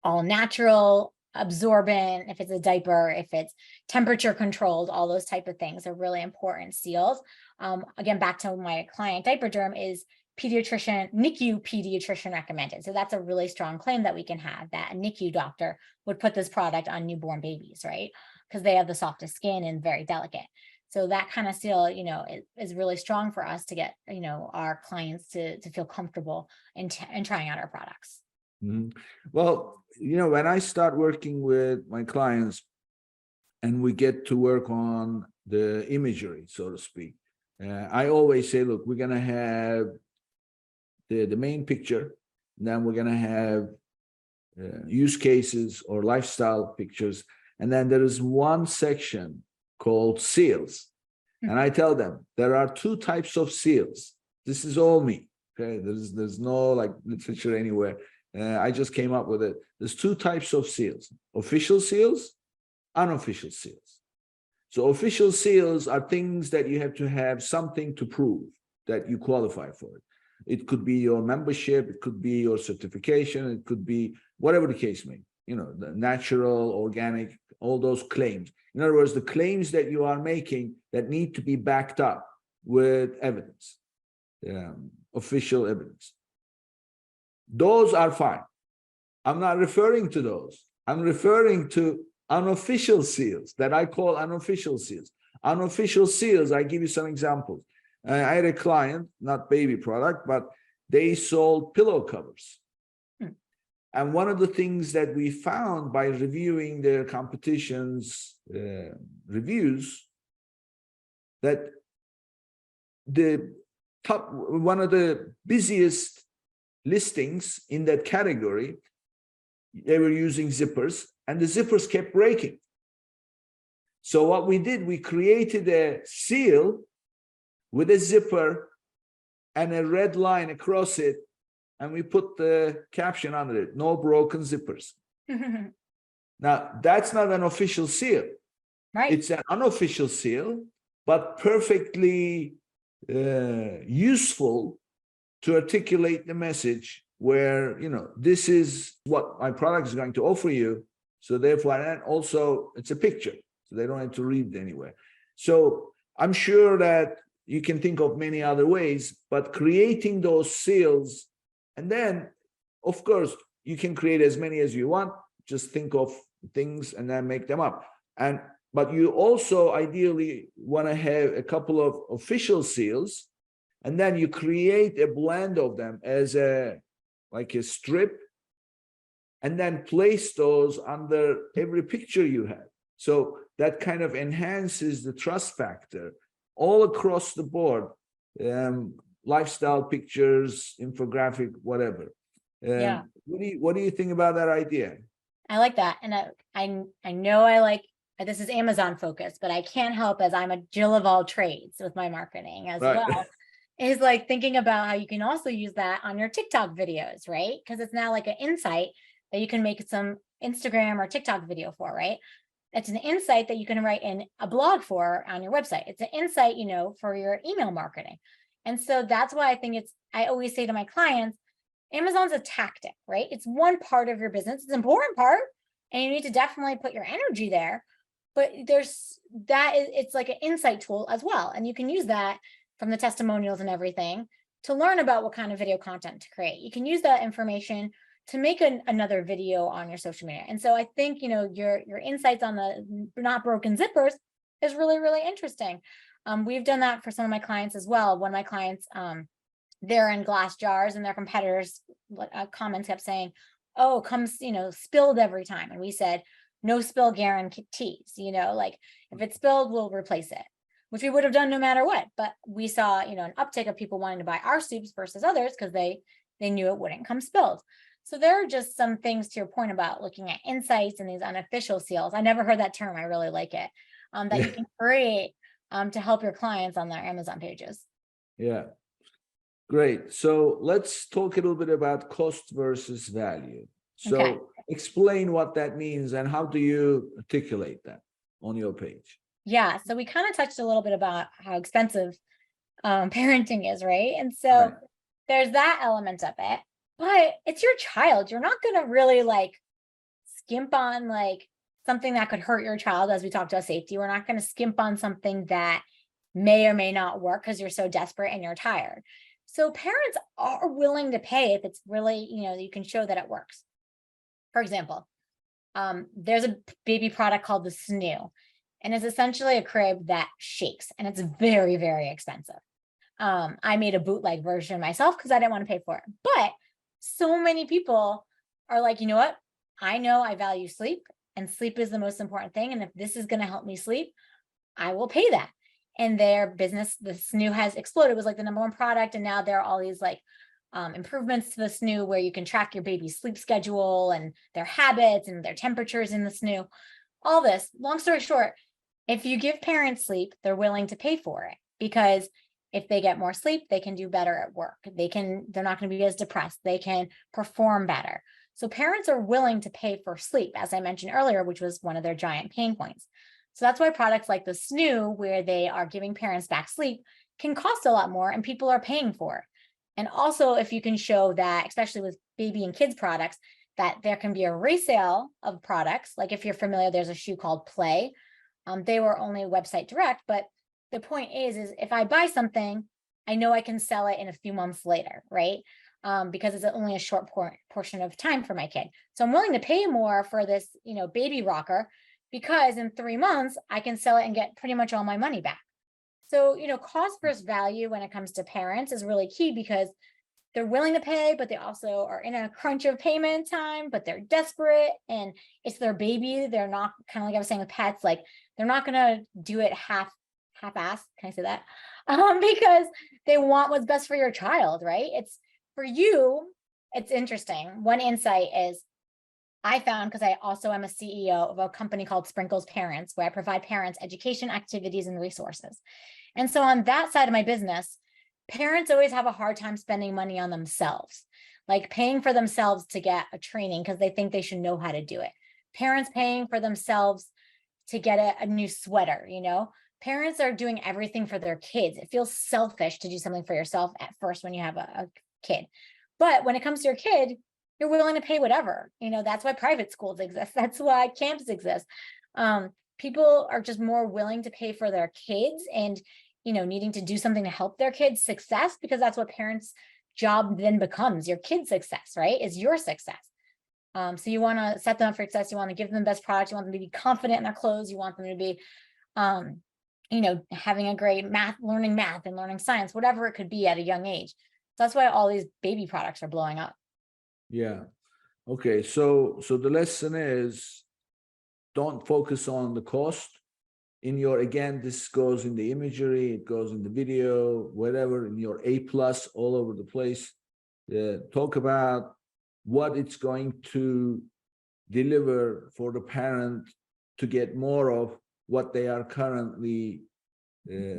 all natural, absorbent, if it's a diaper, if it's temperature controlled, all those type of things are really important seals. Again, back to my client diaper derm is NICU pediatrician recommended. So that's a really strong claim that we can have, that a NICU doctor would put this product on newborn babies, right? Because they have the softest skin and very delicate. So that kind of seal, is really strong for us to get, our clients to feel comfortable in trying out our products. Mm-hmm. Well, when I start working with my clients and we get to work on the imagery, so to speak, I always say, look, we're going to have the main picture, and then we're going to have use cases or lifestyle pictures. And then there is one section called seals. And I tell them there are two types of seals. This is all me. Okay. There's no like literature anywhere. I just came up with it. There's two types of seals: official seals, unofficial seals. So official seals are things that you have to have something to prove that you qualify for it. It could be your membership, it could be your certification, it could be whatever the case may be, the natural, organic, all those claims. In other words, the claims that you are making that need to be backed up with evidence, official evidence. Those are fine. I'm not referring to those. I'm referring to unofficial seals that I call unofficial seals. Unofficial seals, I give you some examples. I had a client, not baby product, but they sold pillow covers. And one of the things that we found by reviewing their competition's reviews, that one of the busiest listings in that category, they were using zippers, and the zippers kept breaking. So what we did, we created a seal with a zipper and a red line across it, and we put the caption under it: no broken zippers. Now, that's not an official seal. Right. It's an unofficial seal, but perfectly useful to articulate the message where, this is what my product is going to offer you. So therefore, and also it's a picture, so they don't have to read it anywhere. So I'm sure that you can think of many other ways, but creating those sales, and then, of course, you can create as many as you want. Just think of things and then make them up. But you also ideally want to have a couple of official seals, and then you create a blend of them as like a strip, and then place those under every picture you have. So that kind of enhances the trust factor all across the board. Lifestyle pictures, infographic, whatever. Yeah. What do you think about that idea? I like that. And I know I like, this is Amazon focused, but I can't help, as I'm a Jill of all trades with my marketing as Right. well, is like thinking about how you can also use that on your TikTok videos, right? Because it's now like an insight that you can make some Instagram or TikTok video for, right? It's an insight that you can write in a blog for on your website. It's an insight, for your email marketing. And so that's why I always say to my clients, Amazon's a tactic, right? It's one part of your business. It's an important part, and you need to definitely put your energy there. But it's like an insight tool as well. And you can use that from the testimonials and everything to learn about what kind of video content to create. You can use that information to make another video on your social media. And so I think, your insights on the not broken zippers is really, really interesting. We've done that for some of my clients as well. One of my clients, they're in glass jars, and their competitors' comments kept saying, oh, comes, spilled every time. And we said, no spill guarantees, like if it's spilled, we'll replace it, which we would have done no matter what. But we saw, an uptick of people wanting to buy our soups versus others because they knew it wouldn't come spilled. So there are just some things, to your point about looking at insights and these unofficial seals. I never heard that term. I really like it. That you can create to help your clients on their Amazon pages. Yeah. Great. So let's talk a little bit about cost versus value. So Okay. Explain what that means and how do you articulate that on your page? Yeah. So we kind of touched a little bit about how expensive parenting is, right? And so Right. there's that element of it, but it's your child. You're not going to really skimp on something that could hurt your child. As we talked about safety, we're not going to skimp on something that may or may not work because you're so desperate and you're tired. So parents are willing to pay if it's really, you can show that it works. For example, there's a baby product called the Snoo, and it's essentially a crib that shakes, and it's very, very expensive. I made a bootleg version myself because I didn't want to pay for it. But so many people are like, you know what? I know I value sleep, and sleep is the most important thing. And if this is going to help me sleep, I will pay that. And their business, the Snoo, has exploded. It was like the #1 product. And now there are all these improvements to the Snoo where you can track your baby's sleep schedule and their habits and their temperatures in the Snoo. All this, long story short, if you give parents sleep, they're willing to pay for it, because if they get more sleep, they can do better at work. They're not going to be as depressed. They can perform better. So parents are willing to pay for sleep, as I mentioned earlier, which was one of their giant pain points. So that's why products like the Snoo, where they are giving parents back sleep, can cost a lot more, and people are paying for it. And also, if you can show that, especially with baby and kids products, that there can be a resale of products. Like if you're familiar, there's a shoe called Play. They were only website direct, but the point is if I buy something, I know I can sell it in a few months later, right? Because it's only a short portion of time for my kid. So I'm willing to pay more for this, baby rocker, because in 3 months I can sell it and get pretty much all my money back. So, cost versus value when it comes to parents is really key, because they're willing to pay, but they also are in a crunch of payment time, but they're desperate and it's their baby. They're not, kind of like I was saying with pets, they're not going to do it half-assed. Can I say that? Because they want what's best for your child, right? It's for you. It's interesting. One insight is I found, because I also am a CEO of a company called Sprinkles Parents, where I provide parents education, activities, and resources. And so on that side of my business, parents always have a hard time spending money on themselves, like paying for themselves to get a training because they think they should know how to do it. Parents paying for themselves to get a new sweater, Parents are doing everything for their kids. It feels selfish to do something for yourself at first when you have a kid. But when it comes to your kid, you're willing to pay whatever. That's why private schools exist. That's why camps exist. people are just more willing to pay for their kids and, needing to do something to help their kids' success, because that's what parents' job then becomes. Your kid's success, right, is your success. So you want to set them up for success. You want to give them the best product. You want them to be confident in their clothes. You want them to be, having a great learning math and learning science, whatever it could be at a young age. So that's why all these baby products are blowing up. Yeah. Okay. So the lesson is, don't focus on the cost. Again, this goes in the imagery, it goes in the video, whatever, in your A+ all over the place. Talk about what it's going to deliver for the parent to get more of what they are currently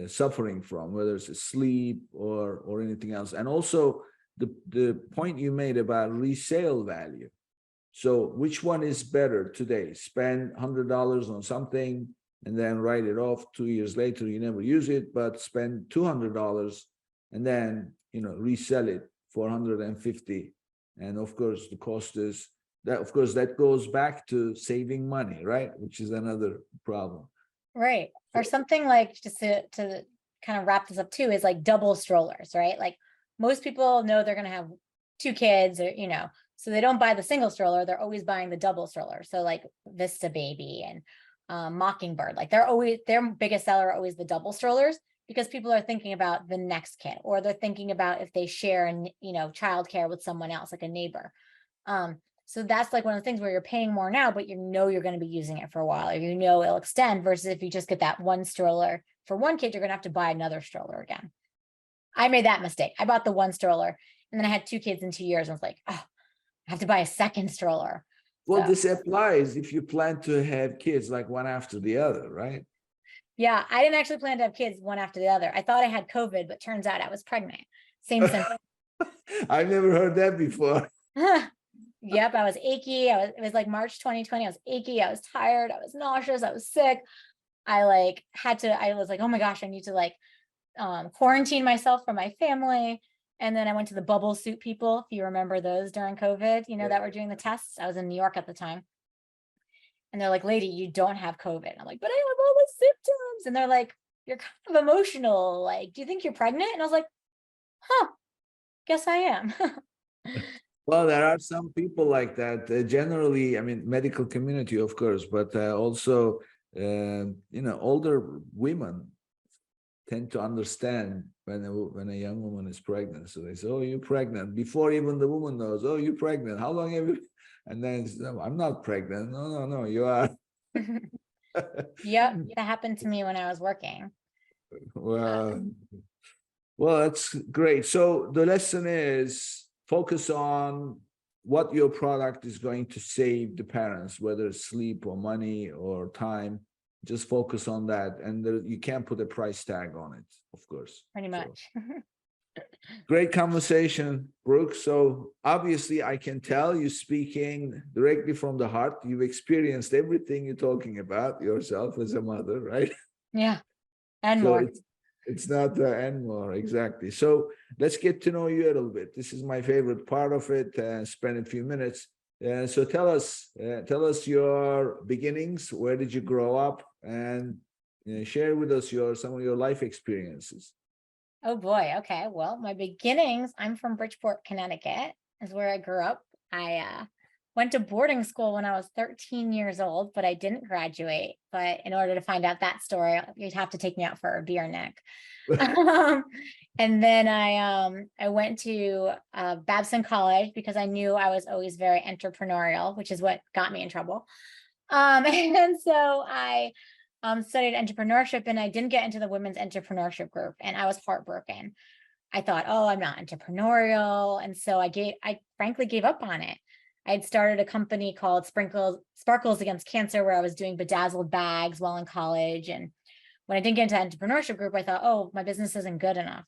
suffering from, whether it's sleep or anything else. And also the point you made about resale value. So which one is better today? Spend $100 on something and then write it off 2 years later, you never use it, but spend $200 and then, resell it for $150. And of course, the cost is that, of course, that goes back to saving money, right? Which is another problem. Right. Or something like, just to kind of wrap this up too, is like double strollers, right? Like most people know they're going to have 2 kids, or, so they don't buy the single stroller. They're always buying the double stroller. So like Vista Baby and Mockingbird, like their biggest seller are always the double strollers, because people are thinking about the next kid, or they're thinking about if they share and, childcare with someone else, like a neighbor. So that's like one of the things where you're paying more now, but you're going to be using it for a while, or it'll extend, versus if you just get that one stroller for one kid, you're going to have to buy another stroller again. I made that mistake. I bought the one stroller and then I had 2 kids in 2 years. And I was like, oh, I have to buy a second stroller. Well, this applies if you plan to have kids like one after the other, right? Yeah, I didn't actually plan to have kids one after the other. I thought I had COVID, but turns out I was pregnant. Same symptom. I've never heard that before. Yep, I was achy. It was like March 2020. I was achy. I was tired. I was nauseous. I was sick. I was like, oh my gosh, I need to quarantine myself from my family. And then I went to the bubble suit people, if you remember those during COVID, that were doing the tests. I was in New York at the time. And they're like, lady, you don't have COVID. I'm like, but I have all the symptoms. And they're like, you're kind of emotional. Like, do you think you're pregnant? And I was like, guess I am. Well, there are some people like that. Generally, medical community, of course, but also, older women tend to understand when a young woman is pregnant. So they say, oh, you're pregnant, before even the woman knows, oh, you're pregnant. How long have you? And then I'm not pregnant. No, you are. Yep, that happened to me when I was working. Well, that's great. So the lesson is, focus on what your product is going to save the parents, whether it's sleep or money or time. Just focus on that. And you can't put a price tag on it, of course. Pretty much. Great conversation, Brooke. So obviously I can tell you speaking directly from the heart. You've experienced everything you're talking about yourself as a mother, right? Yeah, and So more. it's not and more, exactly. So let's get to know you a little bit. This is my favorite part of it. Spend a few minutes. So tell us your beginnings. Where did you grow up? And share with us some of your life experiences. Oh boy. Okay. Well, my beginnings, I'm from Bridgeport, Connecticut, is where I grew up. I went to boarding school when I was 13 years old, but I didn't graduate. But in order to find out that story, you'd have to take me out for a beer, Nick. And then I went to Babson College because I knew I was always very entrepreneurial, which is what got me in trouble. And so I studied entrepreneurship, and I didn't get into the women's entrepreneurship group, and I was heartbroken. I thought, oh, I'm not entrepreneurial. And so I frankly gave up on it. I had started a company called Sparkles Against Cancer, where I was doing bedazzled bags while in college. And when I didn't get into the entrepreneurship group, I thought, oh, my business isn't good enough.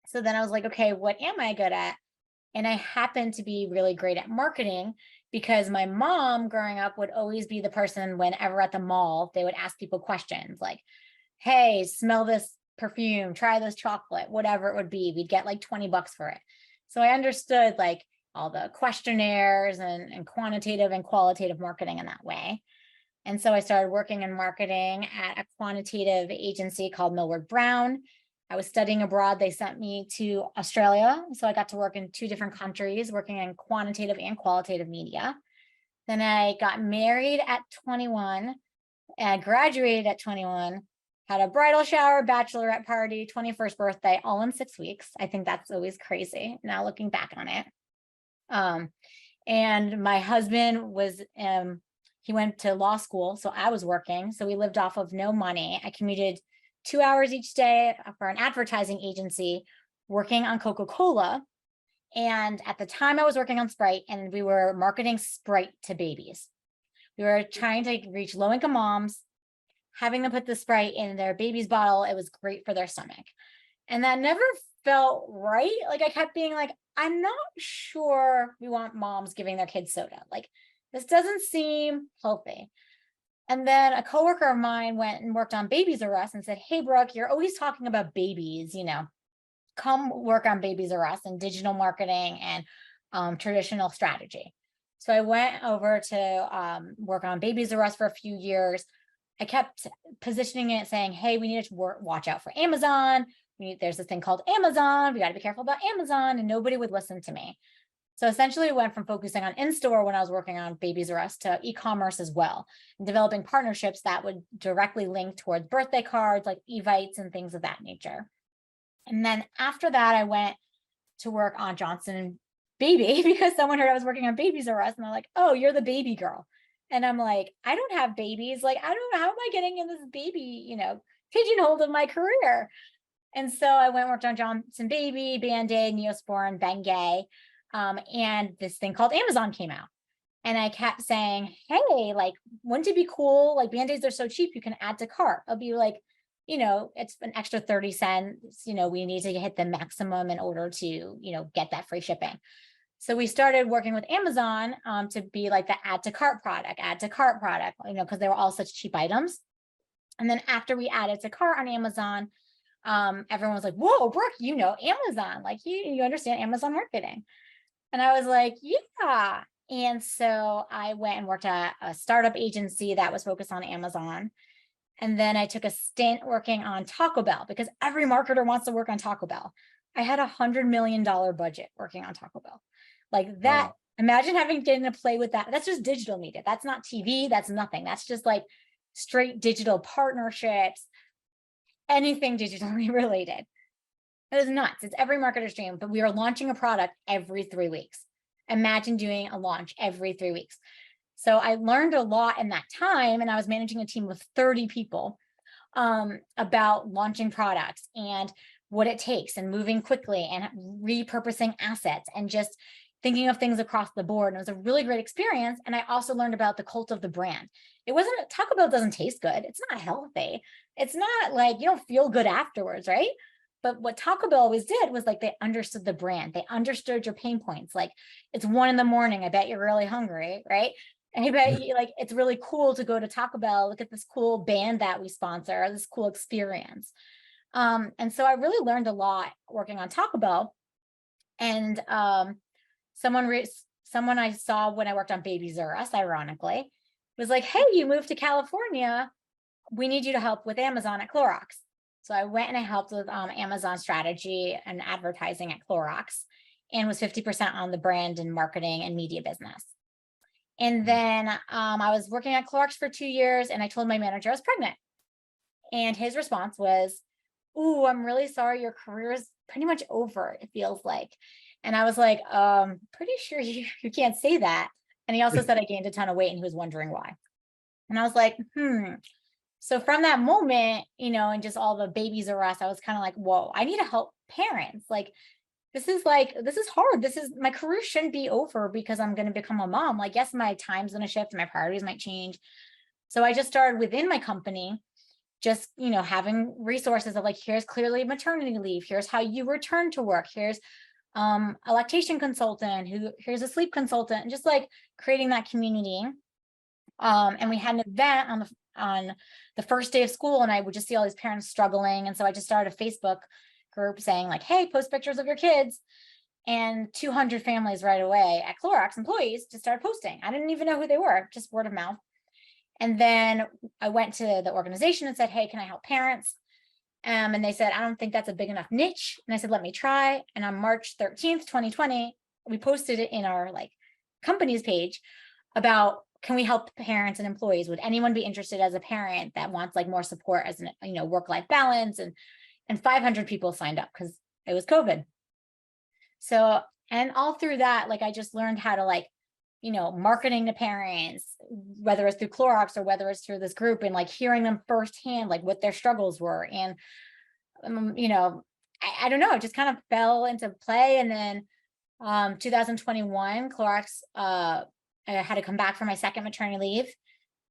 So then I was like, okay, what am I good at? And I happened to be really great at marketing, because my mom growing up would always be the person, whenever at the mall, they would ask people questions like, hey, smell this perfume, try this chocolate, whatever it would be. We'd get like $20 for it. So I understood like all the questionnaires and quantitative and qualitative marketing in that way. And so I started working in marketing at a quantitative agency called Millward Brown. I was studying abroad. They sent me to Australia. So I got to work in 2 different countries, working in quantitative and qualitative media. Then I got married at 21, and I graduated at 21, had a bridal shower, bachelorette party, 21st birthday, all in 6 weeks. I think that's always crazy now looking back on it. And my husband was, he went to law school, so I was working. So we lived off of no money. I commuted 2 hours each day for an advertising agency working on Coca-Cola. And at the time I was working on Sprite, and we were marketing Sprite to babies. We were trying to reach low-income moms, having them put the Sprite in their baby's bottle. It was great for their stomach. And that never felt right. Like I kept being like, I'm not sure we want moms giving their kids soda. Like this doesn't seem healthy. And then a coworker of mine went and worked on Babies R Us and said, hey, Brooke, you're always talking about babies, come work on Babies R Us and digital marketing and traditional strategy. So I went over to work on Babies R Us for a few years. I kept positioning it saying, hey, we need to watch out for Amazon. There's this thing called Amazon. We got to be careful about Amazon, and nobody would listen to me. So essentially, I went from focusing on in-store when I was working on Babies R Us to e-commerce as well, and developing partnerships that would directly link towards birthday cards like Evites and things of that nature. And then after that, I went to work on Johnson Baby because someone heard I was working on Babies R Us, and they're like, oh, you're the baby girl. And I'm like, I don't have babies. Like, I don't know, how am I getting in this baby, pigeonholed in my career? And so I went and worked on Johnson Baby, Band-Aid, Neosporin, Bengay, and this thing called Amazon came out. And I kept saying, hey, like, wouldn't it be cool? Like Band-Aids are so cheap, you can add to cart. I'll be like, it's an extra 30 cents. We need to hit the maximum in order to, get that free shipping. So we started working with Amazon to be like the add to cart product, because they were all such cheap items. And then after we added to cart on Amazon, everyone was like, whoa, Brooke, Amazon, like you understand Amazon marketing. And I was like, yeah. And so I went and worked at a startup agency that was focused on Amazon. And then I took a stint working on Taco Bell because every marketer wants to work on Taco Bell. I had $100 million budget working on Taco Bell. Like that, wow. Imagine getting to play with that. That's just digital media. That's not TV. That's nothing. That's just like straight digital partnerships, anything digitally related. It was nuts. It's every marketer's dream, but we are launching a product every 3 weeks. Imagine doing a launch every 3 weeks. So I learned a lot in that time, and I was managing a team of 30 people about launching products and what it takes and moving quickly and repurposing assets and just thinking of things across the board. And it was a really great experience. And I also learned about the cult of the brand. It wasn't, Taco Bell doesn't taste good. It's not healthy. It's not like you don't feel good afterwards, right? But what Taco Bell always did was like they understood the brand. They understood your pain points. Like it's 1 a.m. I bet you're really hungry, right? And I bet you, like it's really cool to go to Taco Bell, look at this cool band that we sponsor, this cool experience. And so I really learned a lot working on Taco Bell. And someone I saw when I worked on Babies R Us, ironically, was like, hey, you moved to California. We need you to help with Amazon at Clorox. So I went and I helped with Amazon strategy and advertising at Clorox and was 50% on the brand and marketing and media business. And then I was working at Clorox for 2 years and I told my manager I was pregnant. And his response was, ooh, I'm really sorry. Your career is pretty much over, it feels like. And I was like, pretty sure you can't say that. And he also said I gained a ton of weight and he was wondering why. And I was like, So from that moment, and just all the Babies R Us, I was kind of like, whoa, I need to help parents. Like, this is hard. My career shouldn't be over because I'm going to become a mom. Like, yes, my time's going to shift, my priorities might change. So I just started within my company, just, having resources of like, here's clearly maternity leave. Here's how you return to work. Here's a lactation consultant, here's a sleep consultant, and just like creating that community. And we had an event on the first day of school, and I would just see all these parents struggling. And so I just started a Facebook group saying like, hey, post pictures of your kids. And 200 families right away at Clorox employees just started posting. I didn't even know who they were, just word of mouth. And then I went to the organization and said, hey, can I help parents? And they said, I don't think that's a big enough niche. And I said, let me try. And on March 13th, 2020, we posted it in our like company's page about, can we help parents and employees? Would anyone be interested as a parent that wants like more support as an, work-life balance? And 500 people signed up because it was COVID. So, and all through that, like, I just learned how to like, marketing to parents, whether it's through Clorox or whether it's through this group, and like hearing them firsthand, like what their struggles were. And, I don't know, it just kind of fell into play. And then 2021, Clorox, I had to come back from my second maternity leave.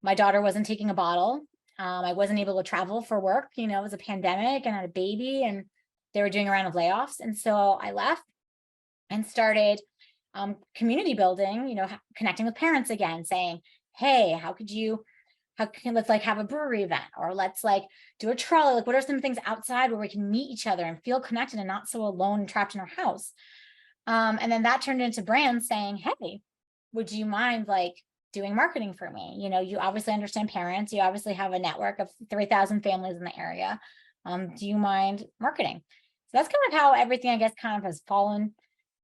My daughter wasn't taking a bottle. I wasn't able to travel for work. It was a pandemic and I had a baby and they were doing a round of layoffs. And so I left and started community building, connecting with parents again, saying, hey, let's like have a brewery event, or let's like do a trolley. Like, what are some things outside where we can meet each other and feel connected and not so alone and trapped in our house? And then that turned into brands saying, hey, would you mind like doing marketing for me? You obviously understand parents. You obviously have a network of 3,000 families in the area. Do you mind marketing? So that's kind of how everything, I guess, kind of has fallen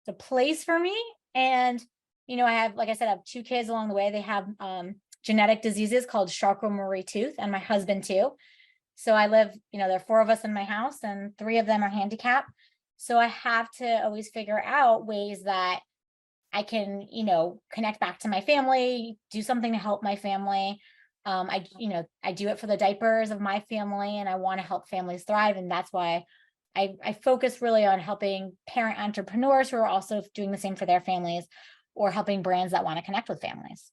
to place for me. And, I have, like I said, I have 2 kids along the way. They have genetic diseases called Charcot-Marie Tooth, and my husband too. So I live, there are 4 of us in my house and 3 of them are handicapped. So I have to always figure out ways that I can, connect back to my family, do something to help my family. I do it for the diapers of my family, and I want to help families thrive. And that's why I focus really on helping parent entrepreneurs who are also doing the same for their families, or helping brands that want to connect with families.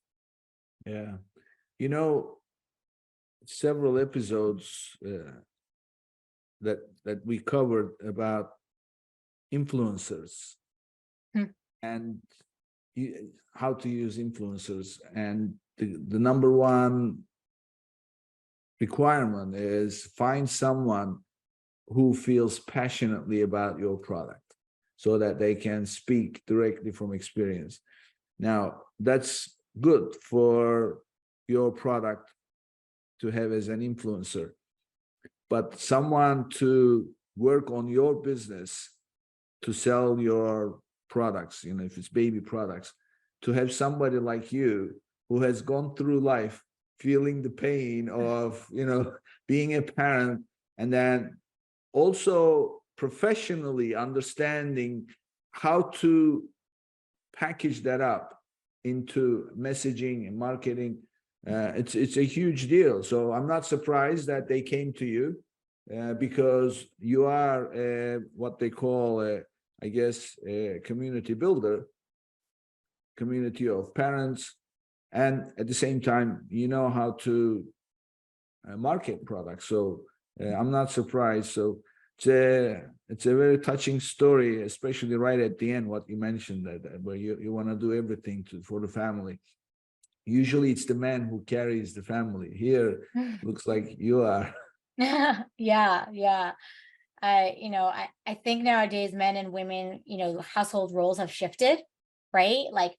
Yeah. Several episodes that we covered about influencers and how to use influencers. And the number one requirement is find someone who feels passionately about your product so that they can speak directly from experience. Now, that's good for your product to have as an influencer, but someone to work on your business to sell your products, if it's baby products, to have somebody like you who has gone through life feeling the pain of, being a parent, and then also professionally understanding how to package that up into messaging and marketing. It's a huge deal. So I'm not surprised that they came to you because you are what they call, a community builder, community of parents, and at the same time, how to market products. So I'm not surprised. So it's a very touching story, especially right at the end, what you mentioned, that where you want to do everything for the family. Usually it's the man who carries the family. Here, looks like you are. Yeah. I think nowadays men and women, household roles have shifted, right? Like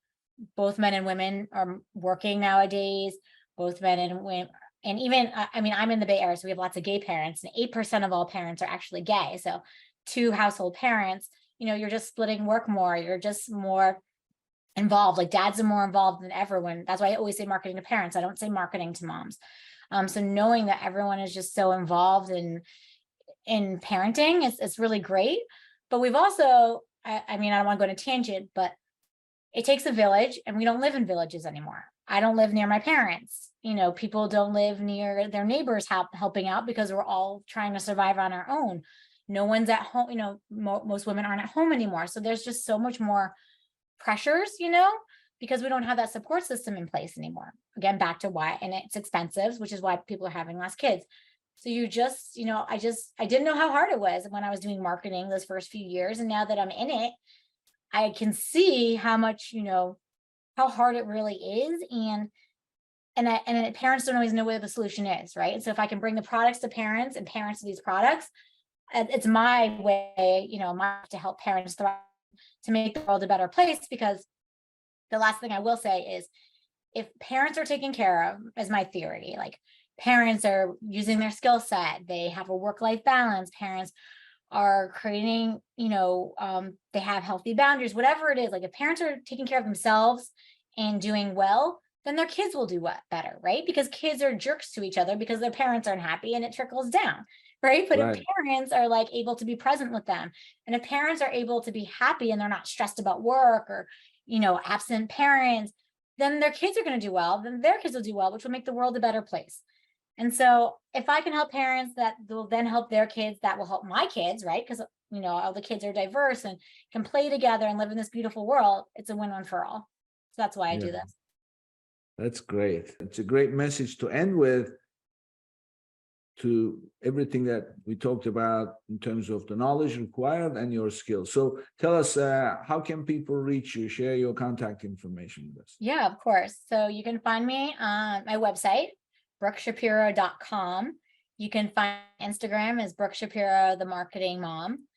both men and women are working nowadays, both men and women. And even, I'm in the Bay Area, so we have lots of gay parents, and 8% of all parents are actually gay. So 2 household parents, you're just splitting work more. You're just more involved. Like dads are more involved than everyone. That's why I always say marketing to parents. I don't say marketing to moms. So knowing that everyone is just so involved in parenting, it's really great. But we've also, I don't want to go on a tangent, but it takes a village, and we don't live in villages anymore. I don't live near my parents. People don't live near their neighbors helping out because we're all trying to survive on our own. No one's at home, most women aren't at home anymore. So there's just so much more pressures, because we don't have that support system in place anymore. Again, back to why, and it's expensive, which is why people are having less kids. So you just, I didn't know how hard it was when I was doing marketing those first few years. And now that I'm in it, I can see how much, how hard it really is. And parents don't always know where the solution is, right? And so if I can bring the products to parents and parents to these products, it's my way, to help parents thrive, to make the world a better place. Because the last thing I will say is, if parents are taken care of, as my theory, like parents are using their skill set, they have a work-life balance, parents are creating, they have healthy boundaries, whatever it is, like if parents are taking care of themselves and doing well, then their kids will do better, right? Because kids are jerks to each other because their parents aren't happy and it trickles down, right? But Right. if parents are like able to be present with them, and if parents are able to be happy and they're not stressed about work or, absent parents, then their kids are going to do well, then their kids will do well, which will make the world a better place. And so if I can help parents, that will then help their kids, that will help my kids, right? Because, all the kids are diverse and can play together and live in this beautiful world. It's a win-win for all. So that's why I do this. That's great. It's a great message to end with, to everything that we talked about in terms of the knowledge required and your skills. So tell us, how can people reach you? Share your contact information with us. Yeah, of course. So you can find me on my website, brookeshapiro.com. You can find Instagram as Brooke Shapiro, the marketing mom.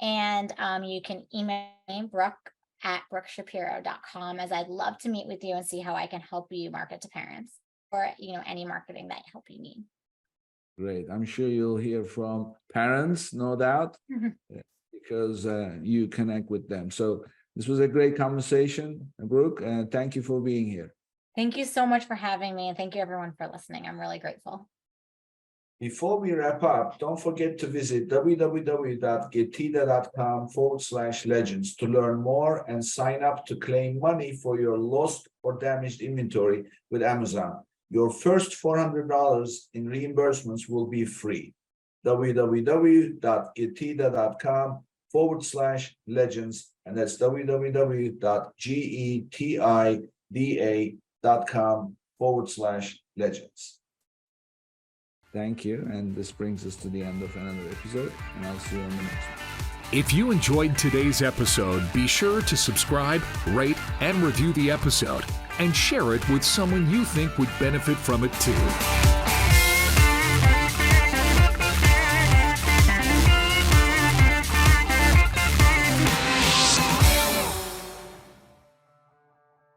And you can email me, brooke@brookeshapiro.com, as I'd love to meet with you and see how I can help you market to parents, or, any marketing that help you need. Great. I'm sure you'll hear from parents, no doubt, because you connect with them. So this was a great conversation, Brooke, and thank you for being here. Thank you so much for having me, and thank you everyone for listening. I'm really grateful. Before we wrap up, don't forget to visit www.getida.com/legends to learn more and sign up to claim money for your lost or damaged inventory with Amazon. Your first $400 in reimbursements will be free. www.getida.com/legends, and that's www.getida.com/legends. Thank you. And this brings us to the end of another episode, and I'll see you on the next one. If you enjoyed today's episode, be sure to subscribe, rate, and review the episode, and share it with someone you think would benefit from it too.